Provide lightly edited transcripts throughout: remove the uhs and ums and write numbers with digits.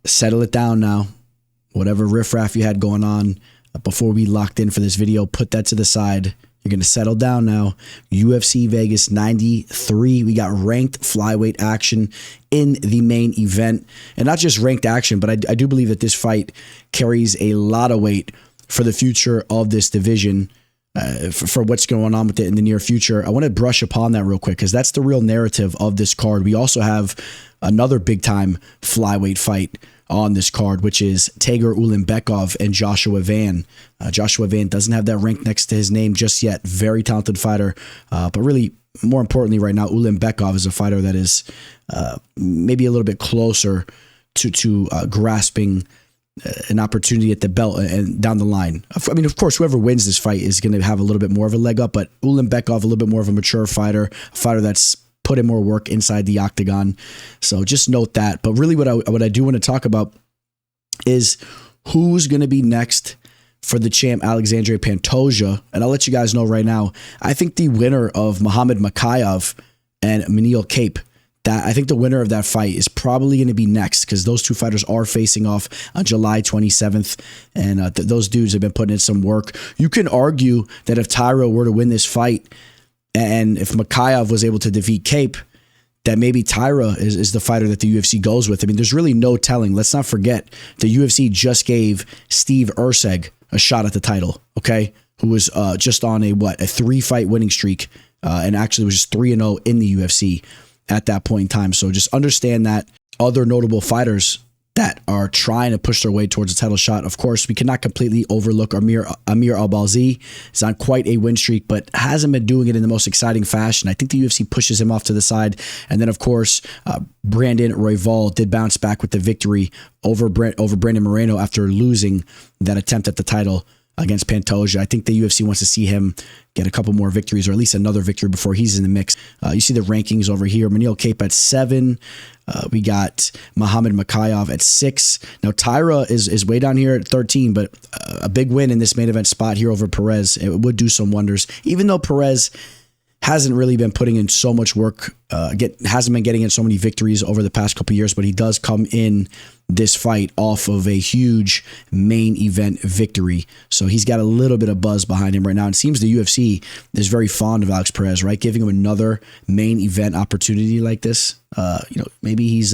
settle it down now. Whatever riffraff you had going on before we locked in for this video, put that to the side. You're going to settle down now. UFC Vegas 93. We got ranked flyweight action in the main event. And not just ranked action, but I do believe that this fight carries a lot of weight for the future of this division, for what's going on with it in the near future. I want to brush upon that real quick because that's the real narrative of this card. We also have another big-time flyweight fight on this card, which is Tagir Ulanbekov and Joshua Van. Joshua Van doesn't have that rank next to his name just yet. Very talented fighter, but really, more importantly right now, Ulanbekov is a fighter that is maybe a little bit closer to grasping an opportunity at the belt and down the line. I mean, of course, whoever wins this fight is going to have a little bit more of a leg up, but Ulanbekov, a little bit more of a mature fighter, a fighter that's put in more work inside the octagon. So just note that. But really what I do want to talk about is who's going to be next for the champ Alexandre Pantoja. And I'll let you guys know right now, I think the winner of Muhammad Mokaev and Manil Cape, that I think the winner of that fight is probably going to be next because those two fighters are facing off on July 27th. And those dudes have been putting in some work. You can argue that if Taira were to win this fight, and if Mokaev was able to defeat Cape, that maybe Taira is the fighter that the UFC goes with. I mean, there's really no telling. Let's not forget the UFC just gave Steve Erceg a shot at the title, okay? Who was just on a 3-fight winning streak and actually was just 3-0 in the UFC at that point in time. So just understand that other notable fighters that are trying to push their way towards a title shot. Of course, we cannot completely overlook Amir Albalzi. He's on quite a win streak, but hasn't been doing it in the most exciting fashion. I think the UFC pushes him off to the side. And then, of course, Brandon Royval did bounce back with the victory over Brandon Moreno after losing that attempt at the title against Pantoja. I think the UFC wants to see him get a couple more victories or at least another victory before he's in the mix. You see the rankings over here. Manil Cape at 7. We got Muhammad Mokaev at 6. Now, Taira is way down here at 13, but a big win in this main event spot here over Perez. It would do some wonders, even though Perez hasn't really been putting in so much work, hasn't been getting in so many victories over the past couple of years, but he does come in this fight off of a huge main event victory. So he's got a little bit of buzz behind him right now. It seems the UFC is very fond of Alex Perez, right? Giving him another main event opportunity like this. Maybe he's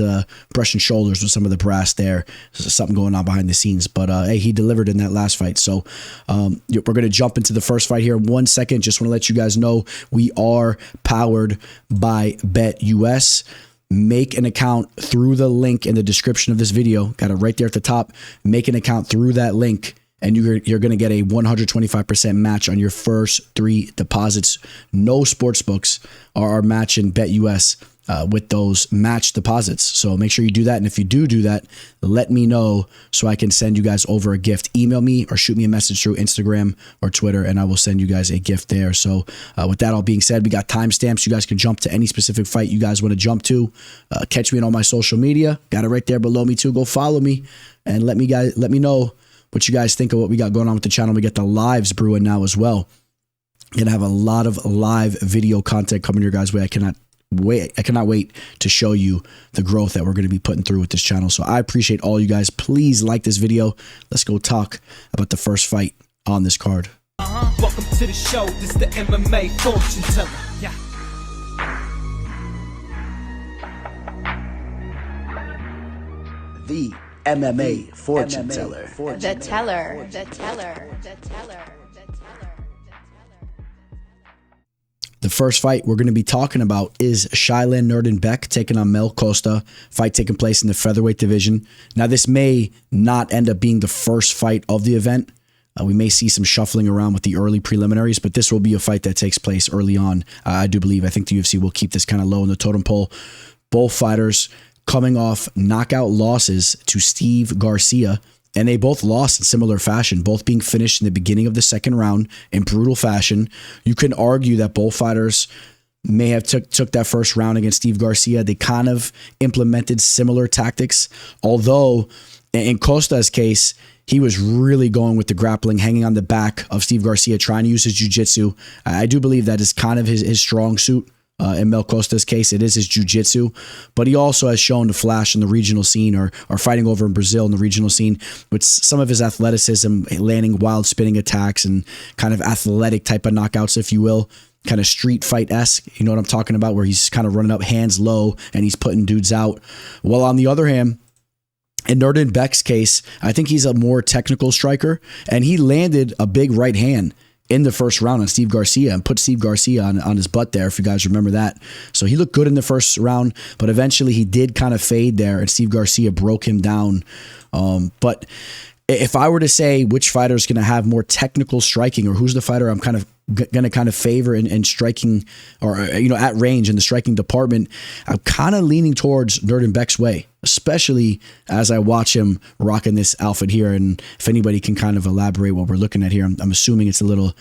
brushing shoulders with some of the brass there. There's something going on behind the scenes. But hey, he delivered in that last fight. So we're going to jump into the first fight here. 1 second. Just want to let you guys know we are powered by BetUS. Make an account through the link in the description of this video. Got it right there at the top. Make an account through that link, and you're going to get a 125% match on your first 3 deposits. No sports books are matching BetUS with those match deposits. So make sure you do that. And if you do that, let me know so I can send you guys over a gift. Email me or shoot me a message through Instagram or Twitter, and I will send you guys a gift there. So with that all being said, we got timestamps. You guys can jump to any specific fight you guys want to jump to. Catch me on all my social media. Got it right there below me too. Go follow me and let me know what you guys think of what we got going on with the channel. We got the lives brewing now as well. Gonna have a lot of live video content coming your guys' way. I cannot wait to show you the growth that we're going to be putting through with this channel. So I appreciate all you guys. Please like this video. Let's go talk about the first fight on this card. Welcome to the show. This is the MMA fortune teller. Yeah. The MMA fortune teller. The teller. The first fight we're going to be talking about is Shayilan Nuerdanbieke taking on Costa. Fight taking place in the featherweight division. Now, this may not end up being the first fight of the event. We may see some shuffling around with the early preliminaries, but this will be a fight that takes place early on. I do believe. I think the UFC will keep this kind of low in the totem pole. Both fighters coming off knockout losses to Steve Garcia, and they both lost in similar fashion, both being finished in the beginning of the second round in brutal fashion. You can argue that both fighters may have took that first round against Steve Garcia. They kind of implemented similar tactics, although in Costa's case, he was really going with the grappling, hanging on the back of Steve Garcia, trying to use his jiu-jitsu. I do believe that is kind of his strong suit. In Mel Costa's case, it is his jiu-jitsu, but he also has shown to flash in the regional scene or fighting over in Brazil in the regional scene with some of his athleticism, landing wild spinning attacks and kind of athletic type of knockouts, if you will, kind of street fight-esque. You know what I'm talking about, where he's kind of running up hands low and he's putting dudes out. Well, on the other hand, in Nuerdanbieke's case, I think he's a more technical striker, and he landed a big right hand in the first round on Steve Garcia and put Steve Garcia on his butt there, if you guys remember that. So he looked good in the first round, but eventually he did kind of fade there, and Steve Garcia broke him down. But if I were to say which fighter is going to have more technical striking, or who's the fighter I'm kind of going to kind of favor in striking, or at range in the striking department, I'm kind of leaning towards Nuerdanbieke's way, especially as I watch him rocking this outfit here. And if anybody can kind of elaborate what we're looking at here, I'm assuming it's a little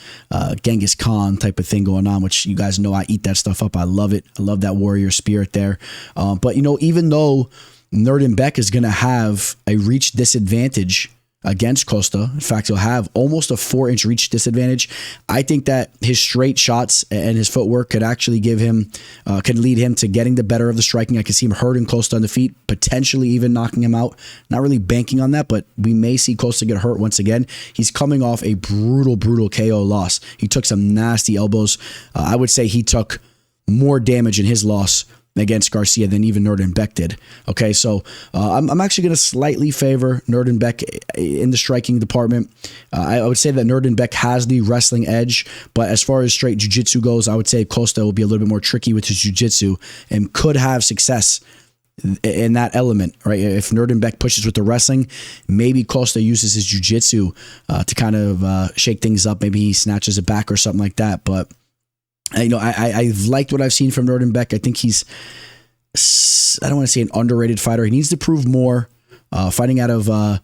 Genghis Khan type of thing going on, which you guys know I eat that stuff up. I love it. I love that warrior spirit there. But even though Nuerdanbieke is going to have a reach disadvantage against Costa, in fact, he'll have almost a 4-inch reach disadvantage, I think that his straight shots and his footwork could actually give him, could lead him to getting the better of the striking. I could see him hurting Costa on the feet, potentially even knocking him out. Not really banking on that, but we may see Costa get hurt once again. He's coming off a brutal KO loss. He took some nasty elbows. I would say he took more damage in his loss against Garcia than even Nuerdanbieke did. Okay, so I'm actually going to slightly favor Nuerdanbieke in the striking department. I would say that Nuerdanbieke has the wrestling edge, but as far as straight jiu-jitsu goes, I would say Costa will be a little bit more tricky with his jiu-jitsu and could have success in that element, right? If Nuerdanbieke pushes with the wrestling, maybe Costa uses his jiu-jitsu to kind of shake things up. Maybe he snatches it back or something like that, but I've liked what I've seen from Nuerdanbieke. I think he's, I don't want to say an underrated fighter. He needs to prove more. Fighting out of a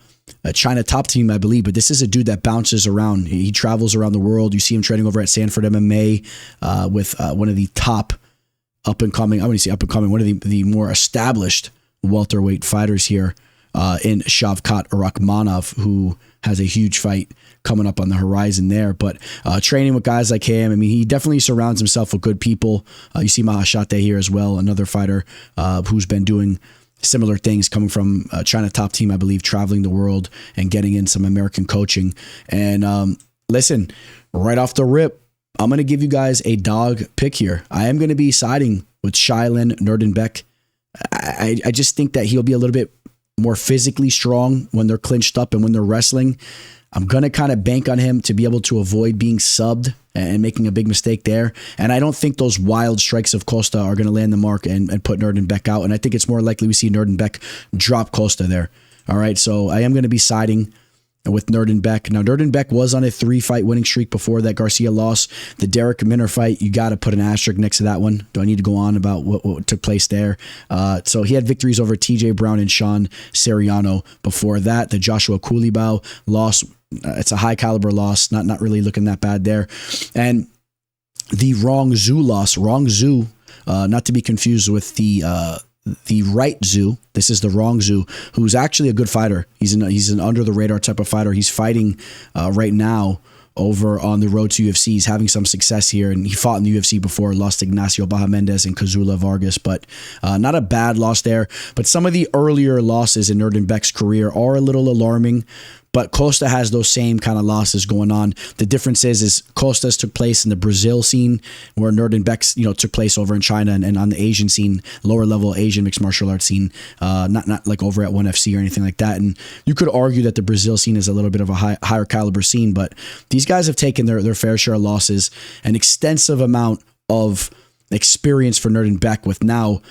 China top team, I believe, but this is a dude that bounces around. He travels around the world. You see him training over at Sanford MMA with one of the top up-and-coming, I wouldn't say up-and-coming, one of the more established welterweight fighters here in Shavkat Rakhmonov, who has a huge fight coming up on the horizon there. But training with guys like him, I mean, he definitely surrounds himself with good people. You see Mahashate here as well, another fighter who's been doing similar things, coming from China top team, I believe, traveling the world and getting in some American coaching. And listen, right off the rip, I'm going to give you guys a dog pick here. I am going to be siding with Shayilan Nuerdanbieke. I just think that he'll be a little bit more physically strong when they're clinched up and when they're wrestling. I'm going to kind of bank on him to be able to avoid being subbed and making a big mistake there. And I don't think those wild strikes of Costa are going to land the mark and put Nuerdanbieke out. And I think it's more likely we see Nuerdanbieke drop Costa there. All right, so I am going to be siding with Nuerdanbieke. Now, Nuerdanbieke was on a 3-fight winning streak before that Garcia loss. The Derek Minner fight, you got to put an asterisk next to that one. Do I need to go on about what took place there? So he had victories over TJ Brown and Sean Seriano before that. The Joshua Kulibao loss, it's a high caliber loss, not really looking that bad there. And the Rong Zhu loss, Rong Zhu, not to be confused with the right Zhu. This is the wrong Zhu, who's actually a good fighter. He's an under the radar type of fighter. He's fighting right now over on the road to UFC. He's having some success here, and he fought in the UFC before, lost to Ignacio Bahamendez and Kazula Vargas, but not a bad loss there. But some of the earlier losses in Nuerdanbieke's career are a little alarming. But Costa has those same kind of losses going on. The difference is Costa's took place in the Brazil scene, where Nuerdanbieke's took place over in China and on the Asian scene, lower level Asian mixed martial arts scene, not like over at ONE FC or anything like that. And you could argue that the Brazil scene is a little bit of a higher caliber scene, but these guys have taken their fair share of losses, an extensive amount of experience for Nuerdanbieke with now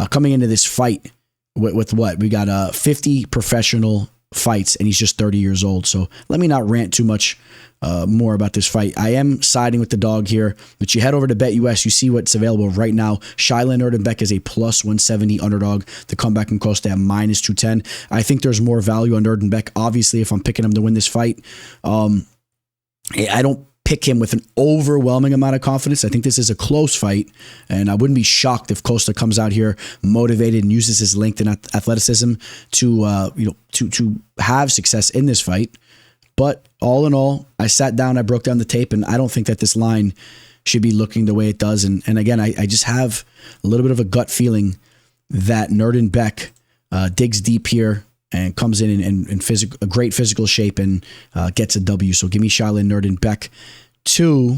coming into this fight with what? We got 50 professional fights, and he's just 30 years old. So let me not rant too much more about this fight. I am siding with the dog here, but you head over to BetUS, you see what's available right now. Shayilan Nuerdanbieke is a plus 170 underdog. The comeback in Costa at minus 210. I think there's more value on Nuerdanbieke. Obviously, if I'm picking him to win this fight, I don't pick him with an overwhelming amount of confidence. I think this is a close fight, and I wouldn't be shocked if Costa comes out here motivated and uses his length and athleticism to have success in this fight. But all in all, I sat down, I broke down the tape, and I don't think that this line should be looking the way it does. And again, I just have a little bit of a gut feeling that Nuerdanbieke digs deep here and comes in a great physical shape and gets a W. So give me Shayilan Nuerdanbieke 2.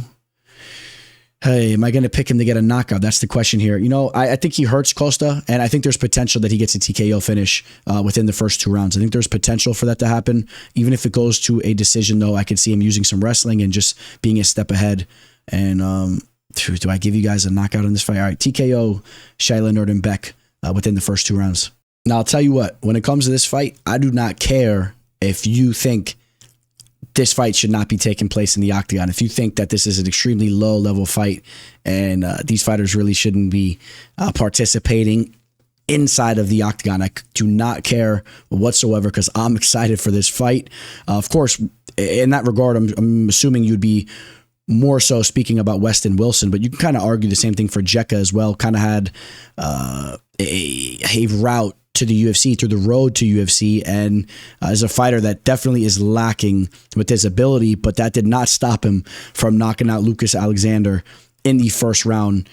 Hey, am I going to pick him to get a knockout? That's the question here. I think he hurts Costa, and I think there's potential that he gets a TKO finish within the first 2 rounds. I think there's potential for that to happen. Even if it goes to a decision, though, I could see him using some wrestling and just being a step ahead. And do I give you guys a knockout in this fight? All right, TKO Shayilan Nuerdanbieke within the first 2 rounds. Now, I'll tell you what, when it comes to this fight, I do not care if you think this fight should not be taking place in the octagon. If you think that this is an extremely low-level fight and these fighters really shouldn't be participating inside of the octagon, I do not care whatsoever because I'm excited for this fight. Of course, in that regard, I'm assuming you'd be more so speaking about Westin Wilson, but you can kind of argue the same thing for Jeka as well. Kind of had a route to the UFC, through the road to UFC, and is a fighter that definitely is lacking with his ability, but that did not stop him from knocking out Lucas Alexander in the first round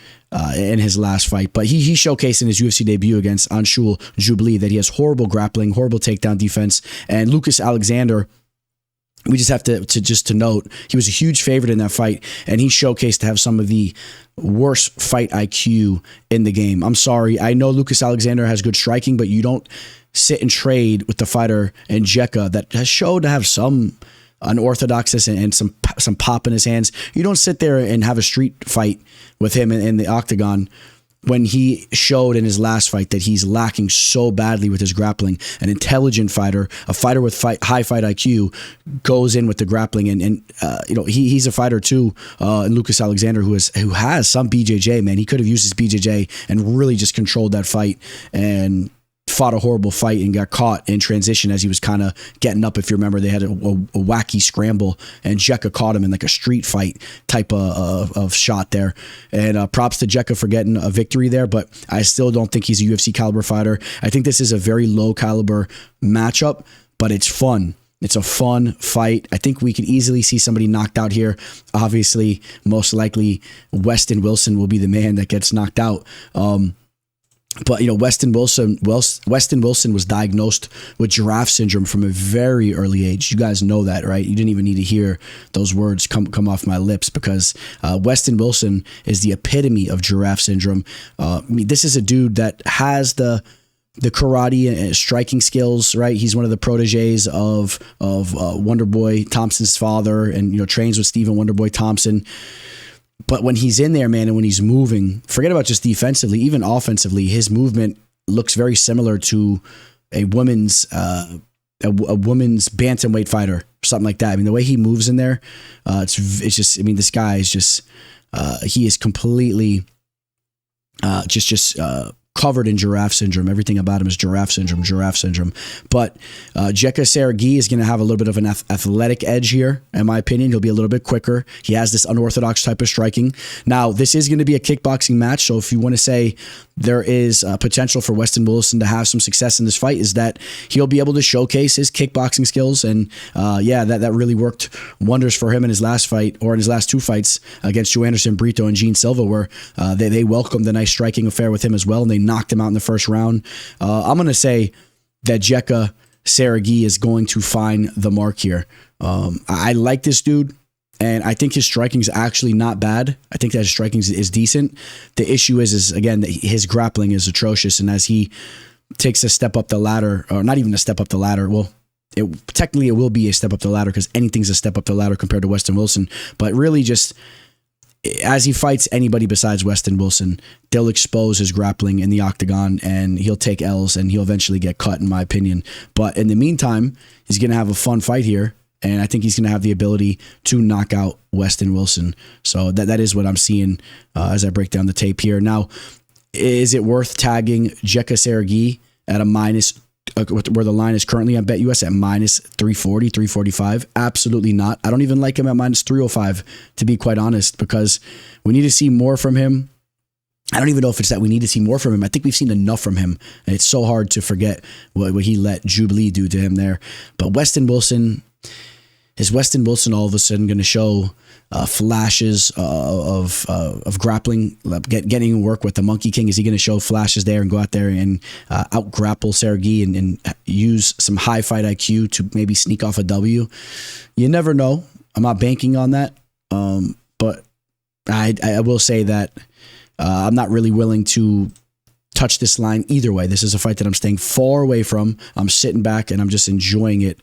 in his last fight. But he showcased in his UFC debut against Anshul Jubli that he has horrible grappling, horrible takedown defense, and Lucas Alexander, we just have to note, he was a huge favorite in that fight, and he showcased to have some of the worst fight IQ in the game. I'm sorry. I know Lucas Alexander has good striking, but you don't sit and trade with the fighter in Jeka that has showed to have some unorthodoxness and some pop in his hands. You don't sit there and have a street fight with him in the octagon when he showed in his last fight that he's lacking so badly with his grappling. An intelligent fighter, a fighter with high fight IQ, goes in with the grappling, and he's a fighter too. And Lucas Alexander, who has some BJJ, man, he could have used his BJJ and really just controlled that fight and fought a horrible fight and got caught in transition as he was kind of getting up. If you remember, they had a wacky scramble and Jeka caught him in like a street fight type of shot there. And props to Jeka for getting a victory there, but I still don't think he's a UFC caliber fighter. I think this is a very low caliber matchup, but it's fun. It's a fun fight. I think we could easily see somebody knocked out here. Obviously, most likely Westin Wilson will be the man that gets knocked out. But Westin Wilson was diagnosed with giraffe syndrome from a very early age. You guys know that, right? You didn't even need to hear those words come off my lips, because Westin Wilson is the epitome of giraffe syndrome. This is a dude that has the karate and striking skills, right? He's one of the proteges of Wonderboy Thompson's father, and trains with Stephen Wonderboy Thompson. But when he's in there, man, and when he's moving, forget about just defensively, even offensively, his movement looks very similar to a woman's bantamweight fighter, or something like that. I mean, the way he moves in there, it's just. I mean, this guy is just. He is completely covered in giraffe syndrome. Everything about him is giraffe syndrome. But Jeka Saragih is going to have a little bit of an athletic edge here, in my opinion. He'll be a little bit quicker. He has this unorthodox type of striking. Now, this is going to be a kickboxing match, so if you want to say there is potential for Westin Wilson to have some success in this fight, is that he'll be able to showcase his kickboxing skills. And that really worked wonders for him in his last fight, or in his last 2 fights against Joanderson Brito and Gene Silva, where they welcomed a nice striking affair with him as well, and they knocked him out in the first round. I'm going to say that Jeka Saragih is going to find the mark here. I like this dude, and I think his striking is actually not bad. I think that his striking is decent. The issue is again, that his grappling is atrocious, and as he takes a step up the ladder, or not even a step up the ladder, well, technically it will be a step up the ladder, because anything's a step up the ladder compared to Westin Wilson, but really just as he fights anybody besides Westin Wilson, they'll expose his grappling in the octagon, and he'll take L's, and he'll eventually get cut, in my opinion. But in the meantime, he's going to have a fun fight here, and I think he's going to have the ability to knock out Westin Wilson. So that is what I'm seeing as I break down the tape here. Now, is it worth tagging Jeka Saragih at a minus, where the line is currently on BetUS at minus 340, 345? Absolutely not. I don't even like him at minus 305, to be quite honest, because we need to see more from him. I don't even know if it's that we need to see more from him. I think we've seen enough from him, and it's so hard to forget what he let Jubilee do to him there. But Westin Wilson, is Westin Wilson all of a sudden going to show flashes of grappling, getting work with the Monkey King? Is he going to show flashes there and go out there and out grapple Saragih and use some high fight IQ to maybe sneak off a W? You never know. I'm not banking on that, but I will say that I'm not really willing to touch this line either way. This is a fight that I'm staying far away from. I'm sitting back and I'm just enjoying it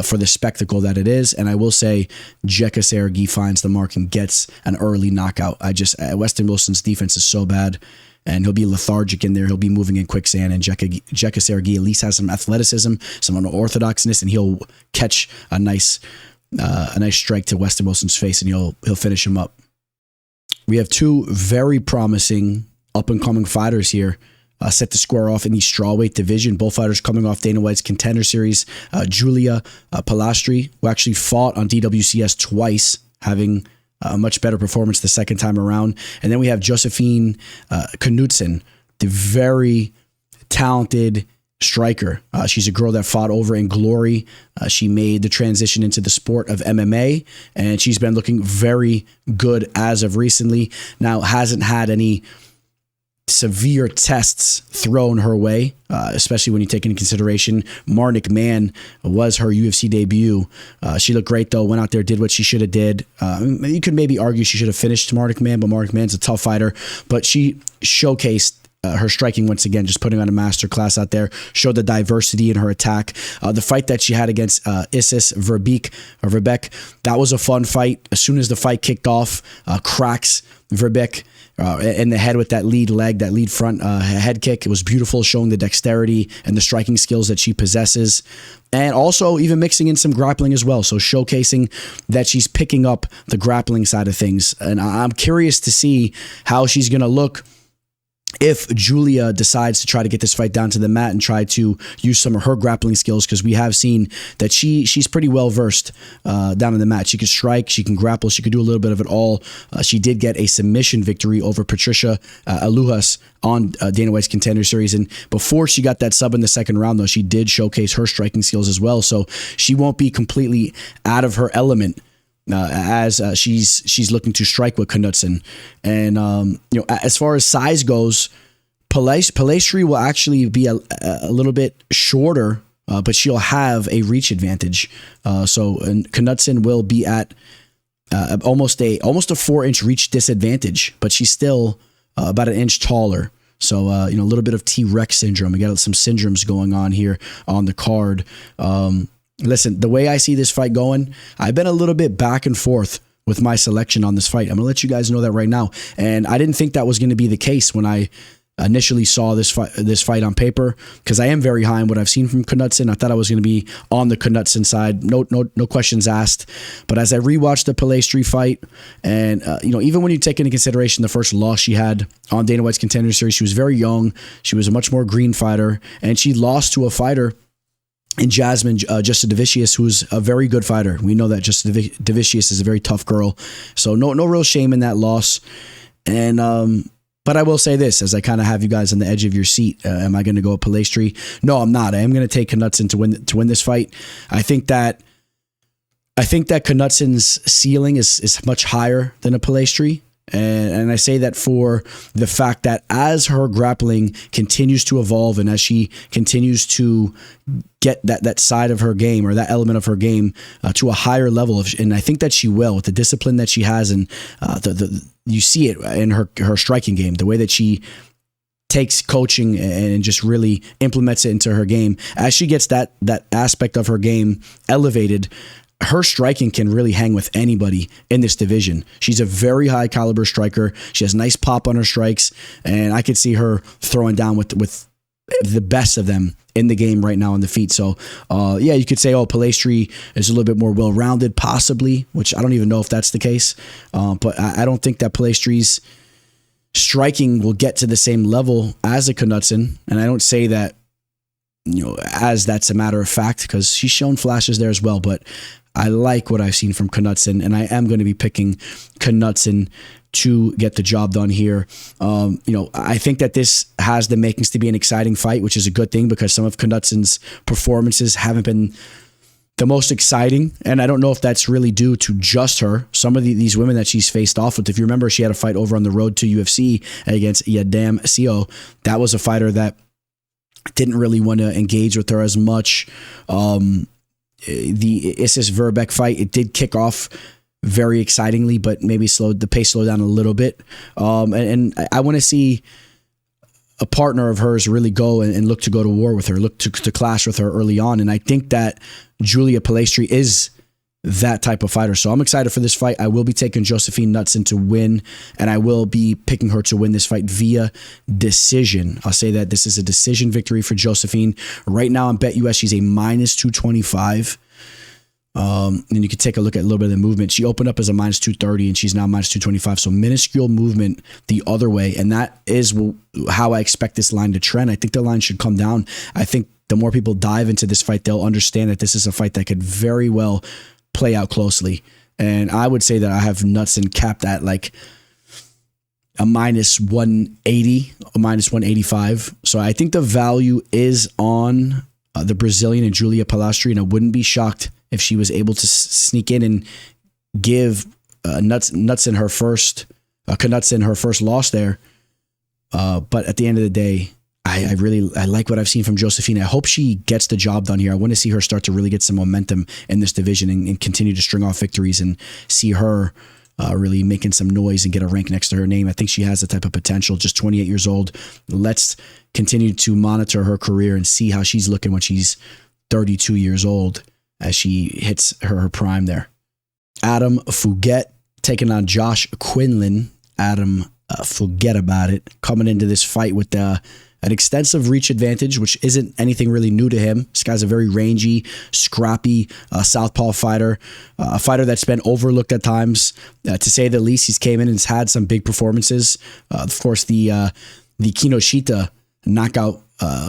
for the spectacle that it is. And I will say Jeka Saragih finds the mark and gets an early knockout. Westin Wilson's defense is so bad, and he'll be lethargic in there. He'll be moving in quicksand, and Jeka Saragih at least has some athleticism, some unorthodoxness, and he'll catch a nice strike to Westin Wilson's face, and he'll finish him up. We have two very promising up-and-coming fighters here set to square off in the strawweight division. Both fighters coming off Dana White's Contender Series. Julia Polastri, who actually fought on DWCS twice, having a much better performance the second time around. And then we have Josefine Knutsson, the very talented striker. She's a girl that fought over in Glory. She made the transition into the sport of MMA, and she's been looking very good as of recently. Now, hasn't had any severe tests thrown her way, especially when you take into consideration Marnik Man was her UFC debut. She looked great though, went out there, did what she should have did. You could maybe argue she should have finished Marnik Man, but Marnik Man's a tough fighter. But she showcased her striking once again, just putting on a masterclass out there, showed the diversity in her attack. The fight that she had against Isis Verbeek, that was a fun fight. As soon as the fight kicked off, cracks Verbeek in the head with that lead leg, that lead front head kick. It was beautiful, showing the dexterity and the striking skills that she possesses. And also even mixing in some grappling as well. So showcasing that she's picking up the grappling side of things. And I'm curious to see how she's going to look if Julia decides to try to get this fight down to the mat and try to use some of her grappling skills, because we have seen that she's pretty well versed down in the mat. She can strike, she can grapple, she could do a little bit of it all. She did get a submission victory over Patricia Alujas on Dana White's Contender Series, and before she got that sub in the second round, though, she did showcase her striking skills as well. So she won't be completely out of her element as she's looking to strike with Knutsson. And as far as size goes, Polastri will actually be a little bit shorter, but she'll have a reach advantage. So Knutsson will be at almost a 4-inch reach disadvantage, but she's still about an inch taller. So a little bit of T-Rex syndrome. We got some syndromes going on here on the card. Listen, the way I see this fight going, I've been a little bit back and forth with my selection on this fight. I'm going to let you guys know that right now. And I didn't think that was going to be the case when I initially saw this fight on paper, because I am very high on what I've seen from Knutsson. I thought I was going to be on the Knutsson side. No questions asked. But as I rewatched the Polastri fight, and even when you take into consideration the first loss she had on Dana White's Contender Series, she was very young. She was a much more green fighter, and she lost to a fighter in Jasmine Justadovicius, who's a very good fighter. We know that Justadovicius is a very tough girl. So no real shame in that loss. And but I will say this, as I kind of have you guys on the edge of your seat. Am I going to go Polastri? No, I'm not. I am going to take Knutsson to win this fight. I think that Knutsson's ceiling is much higher than a Polastri. And I say that for the fact that as her grappling continues to evolve and as she continues to get that side of her game, or that element of her game, to a higher level, and I think that she will, with the discipline that she has, and you see it in her striking game, the way that she takes coaching and just really implements it into her game. As she gets that aspect of her game elevated, her striking can really hang with anybody in this division. She's a very high caliber striker. She has nice pop on her strikes, and I could see her throwing down with the best of them in the game right now on the feet. So, you could say, Polastri is a little bit more well-rounded, possibly, which I don't even know if that's the case. But I don't think that Palastri's striking will get to the same level as a Knutsson, and I don't say that as that's a matter of fact, because she's shown flashes there as well. But I like what I've seen from Knutsson, and I am going to be picking Knutsson to get the job done here. I think that this has the makings to be an exciting fight, which is a good thing, because some of Knutsson's performances haven't been the most exciting, and I don't know if that's really due to just her. Some of these women that she's faced off with, if you remember, she had a fight over on the road to UFC against Yadam Sio. That was a fighter that didn't really want to engage with her as much. The Isis Verbeek fight, it did kick off very excitingly, but maybe the pace slowed down a little bit. And I want to see a partner of hers really go and look to go to war with her, look to clash with her early on. And I think that Julia Polastri is that type of fighter. So I'm excited for this fight. I will be taking Josefine Knutsson to win, and I will be picking her to win this fight via decision. I'll say that this is a decision victory for Josefine. Right now on BetUS, she's a -225. And you can take a look at a little bit of the movement. She opened up as a -230 and she's now -225. So minuscule movement the other way. And that is how I expect this line to trend. I think the line should come down. I think the more people dive into this fight, they'll understand that this is a fight that could very well play out closely. And I would say that I have Knutsson capped at like a -180, a -185. So I think the value is on the Brazilian and Julia Polastri, and I wouldn't be shocked if she was able to sneak in and give Knutsson her first loss there. But at the end of the day, I like what I've seen from Josefine. I hope she gets the job done here. I want to see her start to really get some momentum in this division and continue to string off victories and see her really making some noise and get a rank next to her name. I think she has the type of potential, just 28 years old. Let's continue to monitor her career and see how she's looking when she's 32 years old as she hits her prime there. Adam Fugitt taking on Josh Quinlan. Adam, forget about it. Coming into this fight with an extensive reach advantage, which isn't anything really new to him. This guy's a very rangy, scrappy southpaw fighter, a fighter that's been overlooked at times, to say the least. He's came in and has had some big performances. Of course, the Kinoshita knockout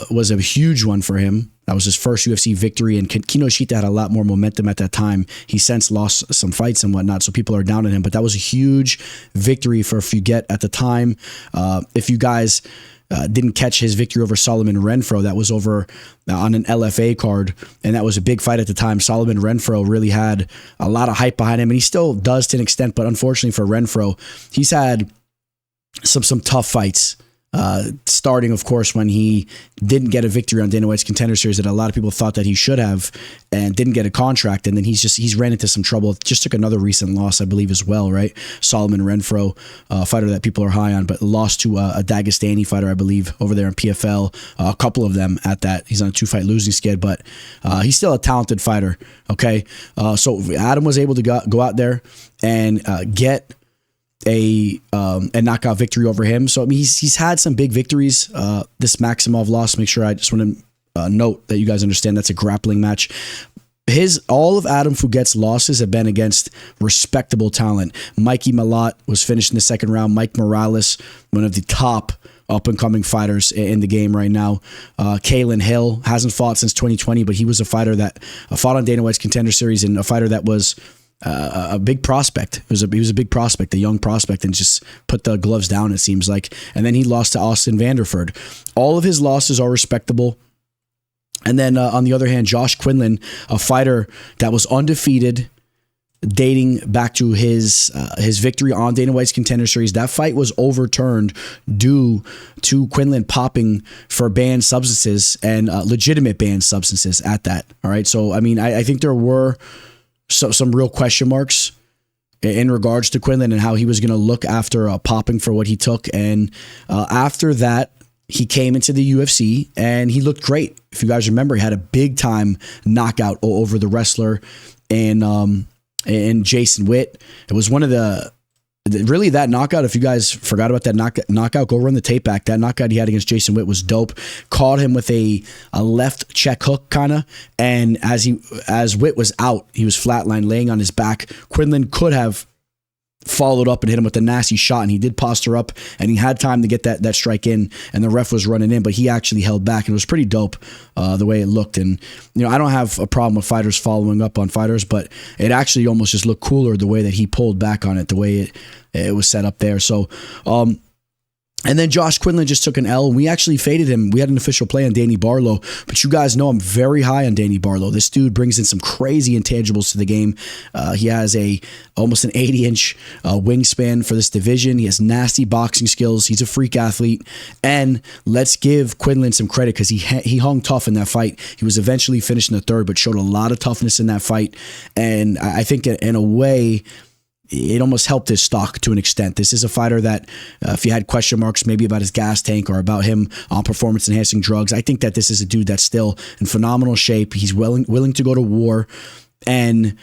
was a huge one for him. That was his first UFC victory, and Kinoshita had a lot more momentum at that time. He since lost some fights and whatnot, so people are down on him, but that was a huge victory for Fugitt at the time. If you guys didn't catch his victory over Solomon Renfro, that was over on an LFA card, and that was a big fight at the time. Solomon Renfro really had a lot of hype behind him, and he still does to an extent, but unfortunately for Renfro, he's had some tough fights. Starting, of course, when he didn't get a victory on Dana White's Contender Series that a lot of people thought that he should have and didn't get a contract. And then he's ran into some trouble. Just took another recent loss, I believe, as well, right? Solomon Renfro, fighter that people are high on, but lost to a Dagestani fighter, I believe, over there in PFL. A couple of them at that. He's on a 2-fight losing skid, but he's still a talented fighter, okay? So Adam was able to go out there and get a knockout victory over him. So I mean, he's had some big victories. This Maximov loss, make sure I just want to note that you guys understand that's a grappling match. All of Adam Fugitt's losses have been against respectable talent. Mikey Malott was finished in the second round. Mike Morales, one of the top up-and-coming fighters in the game right now. Kalen Hill hasn't fought since 2020, but he was a fighter that fought on Dana White's Contender Series, and a fighter that was a big prospect. He was a big prospect, a young prospect, and just put the gloves down, it seems like. And then he lost to Austin Vanderford. All of his losses are respectable. And then on the other hand, Josh Quinlan, a fighter that was undefeated, dating back to his victory on Dana White's Contender Series. That fight was overturned due to Quinlan popping for banned substances and legitimate banned substances at that. All right. So, I mean, I think there were some real question marks in regards to Quinlan and how he was going to look after popping for what he took. And after that, he came into the UFC and he looked great. If you guys remember, he had a big time knockout over the wrestler and Jason Witt. It was one of really that knockout. If you guys forgot about that knockout, go run the tape back. That knockout he had against Jason Witt was dope. Caught him with a left check hook kind of, and as Witt was out, he was flatline laying on his back. Quinlan could have followed up and hit him with a nasty shot, and he did posture up and he had time to get that strike in, and the ref was running in, but he actually held back, and it was pretty dope the way it looked. And I don't have a problem with fighters following up on fighters, but it actually almost just looked cooler the way that he pulled back on it, the way it was set up there. So And then Josh Quinlan just took an L. We actually faded him. We had an official play on Danny Barlow, but you guys know I'm very high on Danny Barlow. This dude brings in some crazy intangibles to the game. He has almost an 80-inch wingspan for this division. He has nasty boxing skills. He's a freak athlete. And let's give Quinlan some credit because he hung tough in that fight. He was eventually finished in the third, but showed a lot of toughness in that fight. And I think in a way, it almost helped his stock to an extent. This is a fighter that, if you had question marks maybe about his gas tank or about him on performance-enhancing drugs, I think that this is a dude that's still in phenomenal shape. He's willing to go to war. And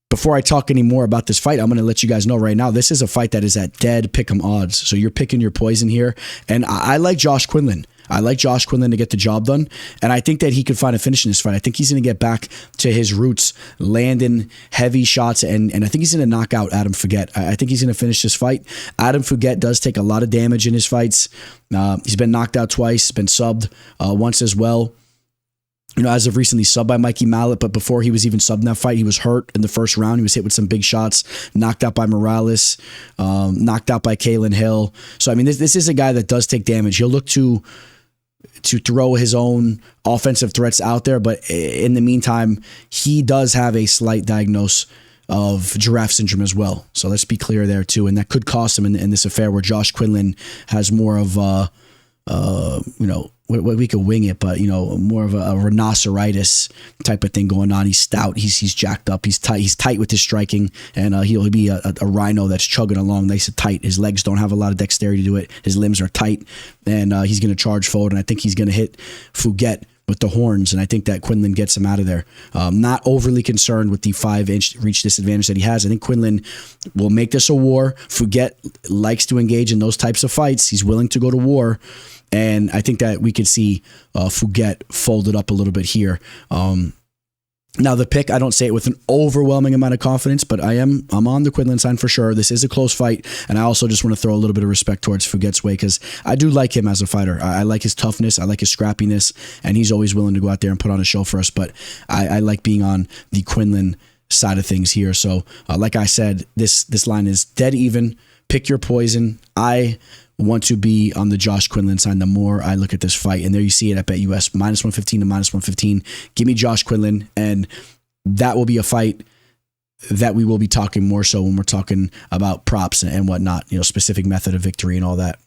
before I talk any more about this fight, I'm going to let you guys know right now, this is a fight that is at dead pick'em odds. So you're picking your poison here. And I like Josh Quinlan. I like Josh Quinlan to get the job done, and I think that he could find a finish in this fight. I think he's going to get back to his roots, landing heavy shots, and I think he's going to knock out Adam Fugitt. I think he's going to finish this fight. Adam Fugitt does take a lot of damage in his fights. He's been knocked out twice, been subbed once as well. You know, as of recently, subbed by Mikey Mallet, but before he was even subbed in that fight, he was hurt in the first round. He was hit with some big shots, knocked out by Morales, knocked out by Kalen Hill. So, I mean, this is a guy that does take damage. He'll look to throw his own offensive threats out there, but in the meantime, he does have a slight diagnosis of giraffe syndrome as well. So let's be clear there too, and that could cost him in this affair where Josh Quinlan has more of we could wing it, but more of a rhinoceros type of thing going on. He's stout, he's jacked up, he's tight with his striking, and he'll be a rhino that's chugging along nice and tight. His legs don't have a lot of dexterity to do it. His limbs are tight, and he's going to charge forward, and I think he's going to hit Fugitt with the horns, and I think that Quinlan gets him out of there. Not overly concerned with the 5-inch reach disadvantage that he has. I think Quinlan will make this a war. Fugitt likes to engage in those types of fights. He's willing to go to war. And I think that we could see Fugitt folded up a little bit here. Now the pick, I don't say it with an overwhelming amount of confidence, but I'm on the Quinlan side for sure. This is a close fight, and I also just want to throw a little bit of respect towards Fugitt's way because I do like him as a fighter. I like his toughness, I like his scrappiness, and he's always willing to go out there and put on a show for us. But I like being on the Quinlan side of things here. So like I said, this line is dead even. Pick your poison. I want to be on the Josh Quinlan side the more I look at this fight. And there you see it at BetUS, -115 to -115. Give me Josh Quinlan, and that will be a fight that we will be talking more so when we're talking about props and whatnot, specific method of victory and all that.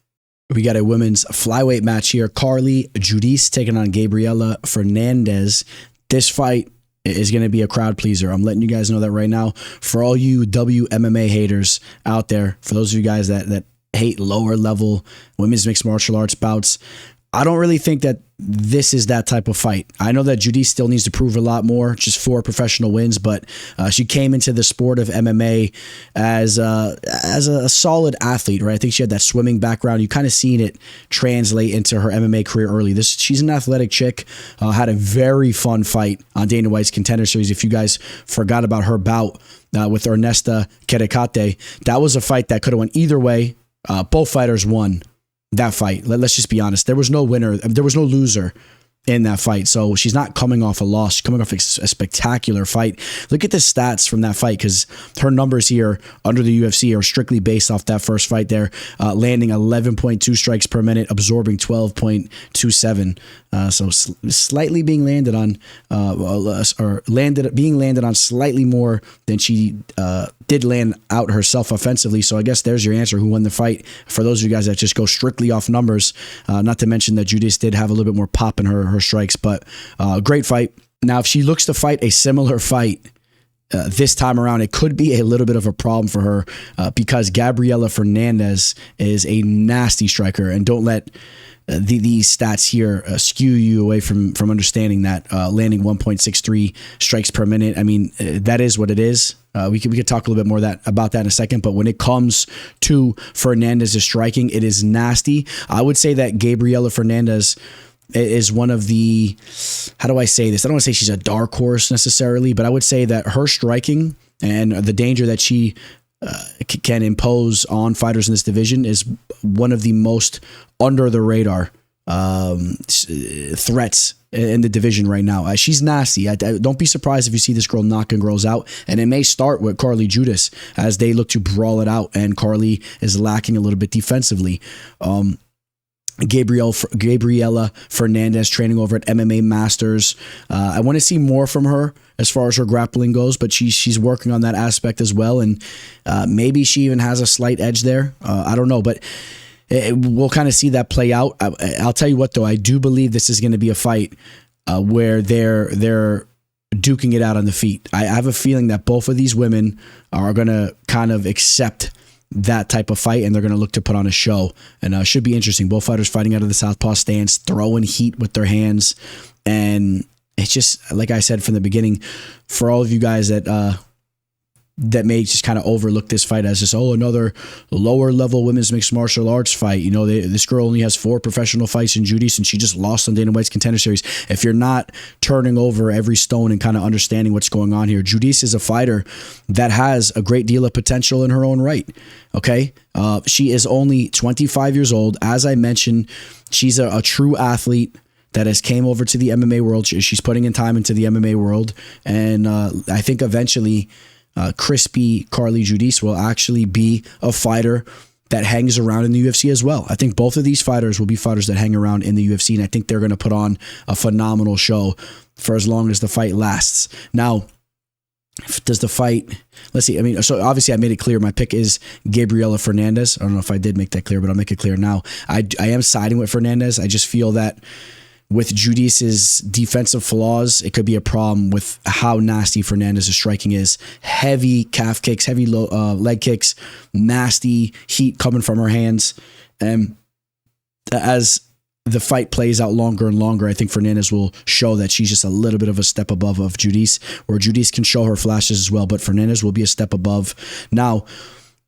We got a women's flyweight match here. Carli Judice taking on Gabriella Fernandes. This fight is going to be a crowd pleaser. I'm letting you guys know that right now. For all you WMMA haters out there, for those of you guys that hate lower level women's mixed martial arts bouts, I don't really think that this is that type of fight. I know that Judice still needs to prove a lot more, just 4 professional wins, but she came into the sport of MMA as a solid athlete, right? I think she had that swimming background. You kind of seen it translate into her MMA career early. She's an athletic chick, had a very fun fight on Dana White's Contender Series. If you guys forgot about her bout with Ernesta Kerekate, that was a fight that could have went either way. Both fighters won that fight. Let's just be honest. There was no winner. There was no loser in that fight. So she's not coming off a loss. She's coming off a spectacular fight. Look at the stats from that fight because her numbers here under the UFC are strictly based off that first fight there, landing 11.2 strikes per minute, absorbing 12.27. So slightly being landed on, being landed on slightly more than she did land out herself offensively. So I guess there's your answer. Who won the fight? For those of you guys that just go strictly off numbers, not to mention that Judice did have a little bit more pop in her strikes, but great fight. Now, if she looks to fight a similar fight this time around, it could be a little bit of a problem for her because Gabriella Fernandes is a nasty striker, and don't let these stats here skew you away from understanding that landing 1.63 strikes per minute. I mean, that is what it is. We could talk a little bit more about that in a second, but when it comes to Fernandes' striking, it is nasty. I would say that Gabriella Fernandes is one of the, how do I say this? I don't want to say she's a dark horse necessarily, but I would say that her striking and the danger that she can impose on fighters in this division is one of the most under the radar threats in the division right now. She's nasty. Don't be surprised if you see this girl knocking girls out. And it may start with Carli Judice as they look to brawl it out. And Carli is lacking a little bit defensively. Gabriella Fernandes training over at MMA Masters. I want to see more from her as far as her grappling goes, but she's working on that aspect as well. And maybe she even has a slight edge there. I don't know, but we'll kind of see that play out. I'll tell you what, though, I do believe this is going to be a fight where they're duking it out on the feet. I have a feeling that both of these women are going to kind of accept that type of fight, and they're going to look to put on a show, and should be interesting. Both fighters fighting out of the southpaw stance, throwing heat with their hands, and it's just, like I said from the beginning, for all of you guys that may just kind of overlook this fight as just, another lower level women's mixed martial arts fight. You know, this girl only has 4 professional fights in Judice, and she just lost on Dana White's Contender Series. If you're not turning over every stone and kind of understanding what's going on here, Judice is a fighter that has a great deal of potential in her own right. Okay. She is only 25 years old. As I mentioned, she's a true athlete that has came over to the MMA world. She's putting in time into the MMA world. And I think eventually crispy Carli Judice will actually be a fighter that hangs around in the UFC as well. I think both of these fighters will be fighters that hang around in the UFC, and I think they're going to put on a phenomenal show for as long as the fight lasts. Now, does the fight, let's see, I mean, so obviously I made it clear my pick is Gabriella Fernandes. I don't know if I did make that clear, but I'll make it clear now. I am siding with Fernandes. I just feel that with Judice's defensive flaws, it could be a problem with how nasty Fernandes' striking is. Heavy calf kicks, heavy leg kicks, nasty heat coming from her hands. And as the fight plays out longer and longer, I think Fernandes will show that she's just a little bit of a step above of Judice, where Judice can show her flashes as well, but Fernandes will be a step above. Now,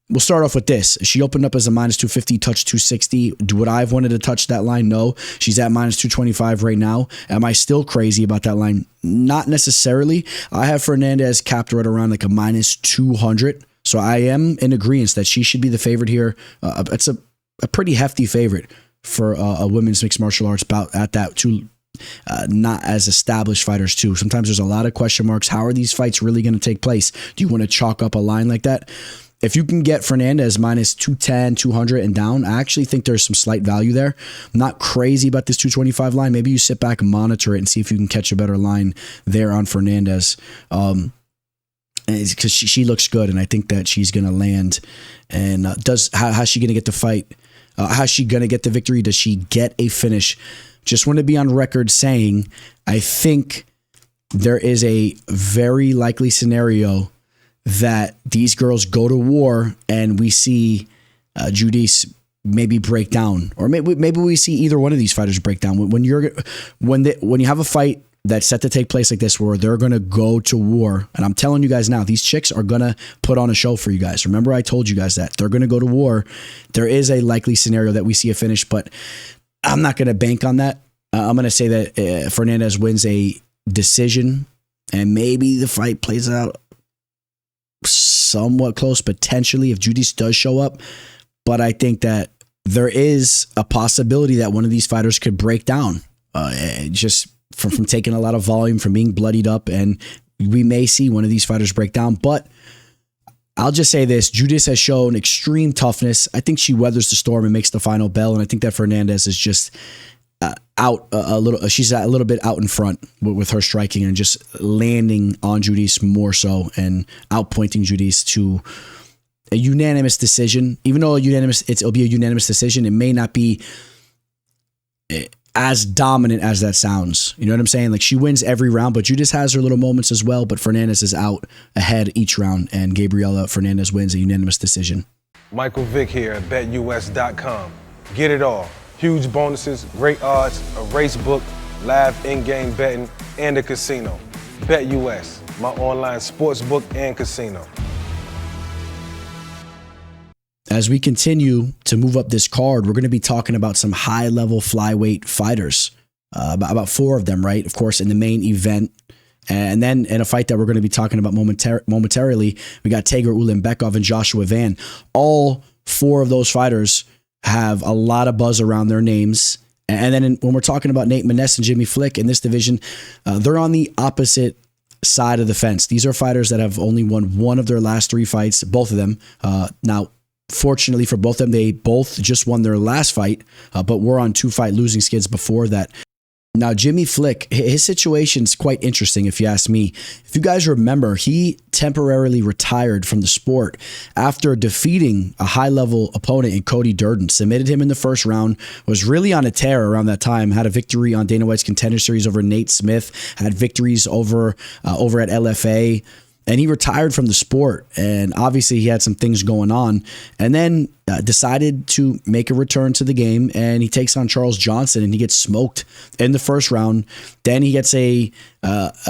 we'll start off with this. She opened up as a minus 250, touched 260. Would I have wanted to touch that line? No. She's at minus 225 right now. Am I still crazy about that line? Not necessarily. I have Fernandes capped right around like a minus 200. So I am in agreement that she should be the favorite here. It's a pretty hefty favorite for a women's mixed martial arts bout at that too. Not as established fighters too. Sometimes there's a lot of question marks. How are these fights really going to take place? Do you want to chalk up a line like that? If you can get Fernandes minus 210, 200 and down, I actually think there's some slight value there. I'm not crazy about this 225 line. Maybe you sit back and monitor it and see if you can catch a better line there on Fernandes. Because she looks good, and I think that she's going to land. And how's she going to get the fight? How's she going to get the victory? Does she get a finish? Just want to be on record saying I think there is a very likely scenario that these girls go to war and we see Judice maybe break down, or maybe we see either one of these fighters break down. When you have a fight that's set to take place like this, where they're going to go to war, and I'm telling you guys now, these chicks are going to put on a show for you guys. Remember, I told you guys that they're going to go to war. There is a likely scenario that we see a finish, but I'm not going to bank on that. I'm going to say that Fernandes wins a decision, and maybe the fight plays out somewhat close potentially if Judice does show up. But I think that there is a possibility that one of these fighters could break down just from taking a lot of volume, from being bloodied up, and we may see one of these fighters break down. But I'll just say this, Judice has shown extreme toughness. I think she weathers the storm and makes the final bell, and I think that Fernandes is just out a little. She's a little bit out in front with her striking and just landing on Judice more so and outpointing Judice to a unanimous decision. Even though it'll be a unanimous decision, it may not be as dominant as that sounds. You know what I'm saying? Like, she wins every round, but Judice has her little moments as well. But Fernandes is out ahead each round, and Gabriella Fernandes wins a unanimous decision. Michael Vick here at BetUS.com. Get it all. Huge bonuses, great odds, a race book, live in-game betting, and a casino. BetUS, my online sports book and casino. As we continue to move up this card, we're going to be talking about some high-level flyweight fighters, about 4 of them, right? Of course, in the main event. And then in a fight that we're going to be talking about momentarily, we got Tagir Ulanbekov and Joshua Van. All 4 of those fighters have a lot of buzz around their names, And then when we're talking about Nate Maness and Jimmy Flick in this division, they're on the opposite side of the fence. These are fighters that have only won one of their last 3 fights, both of them. Now, fortunately for both of them, they both just won their last fight, but were on 2-fight losing skids before that. Now, Jimmy Flick, his situation's quite interesting if you ask me. If you guys remember, he temporarily retired from the sport after defeating a high-level opponent in Cody Durden, submitted him in the first round, was really on a tear around that time, had a victory on Dana White's Contender Series over Nate Smith, had victories over at LFA, and he retired from the sport. And obviously he had some things going on, and then decided to make a return to the game, and he takes on Charles Johnson and he gets smoked in the first round. Then he gets a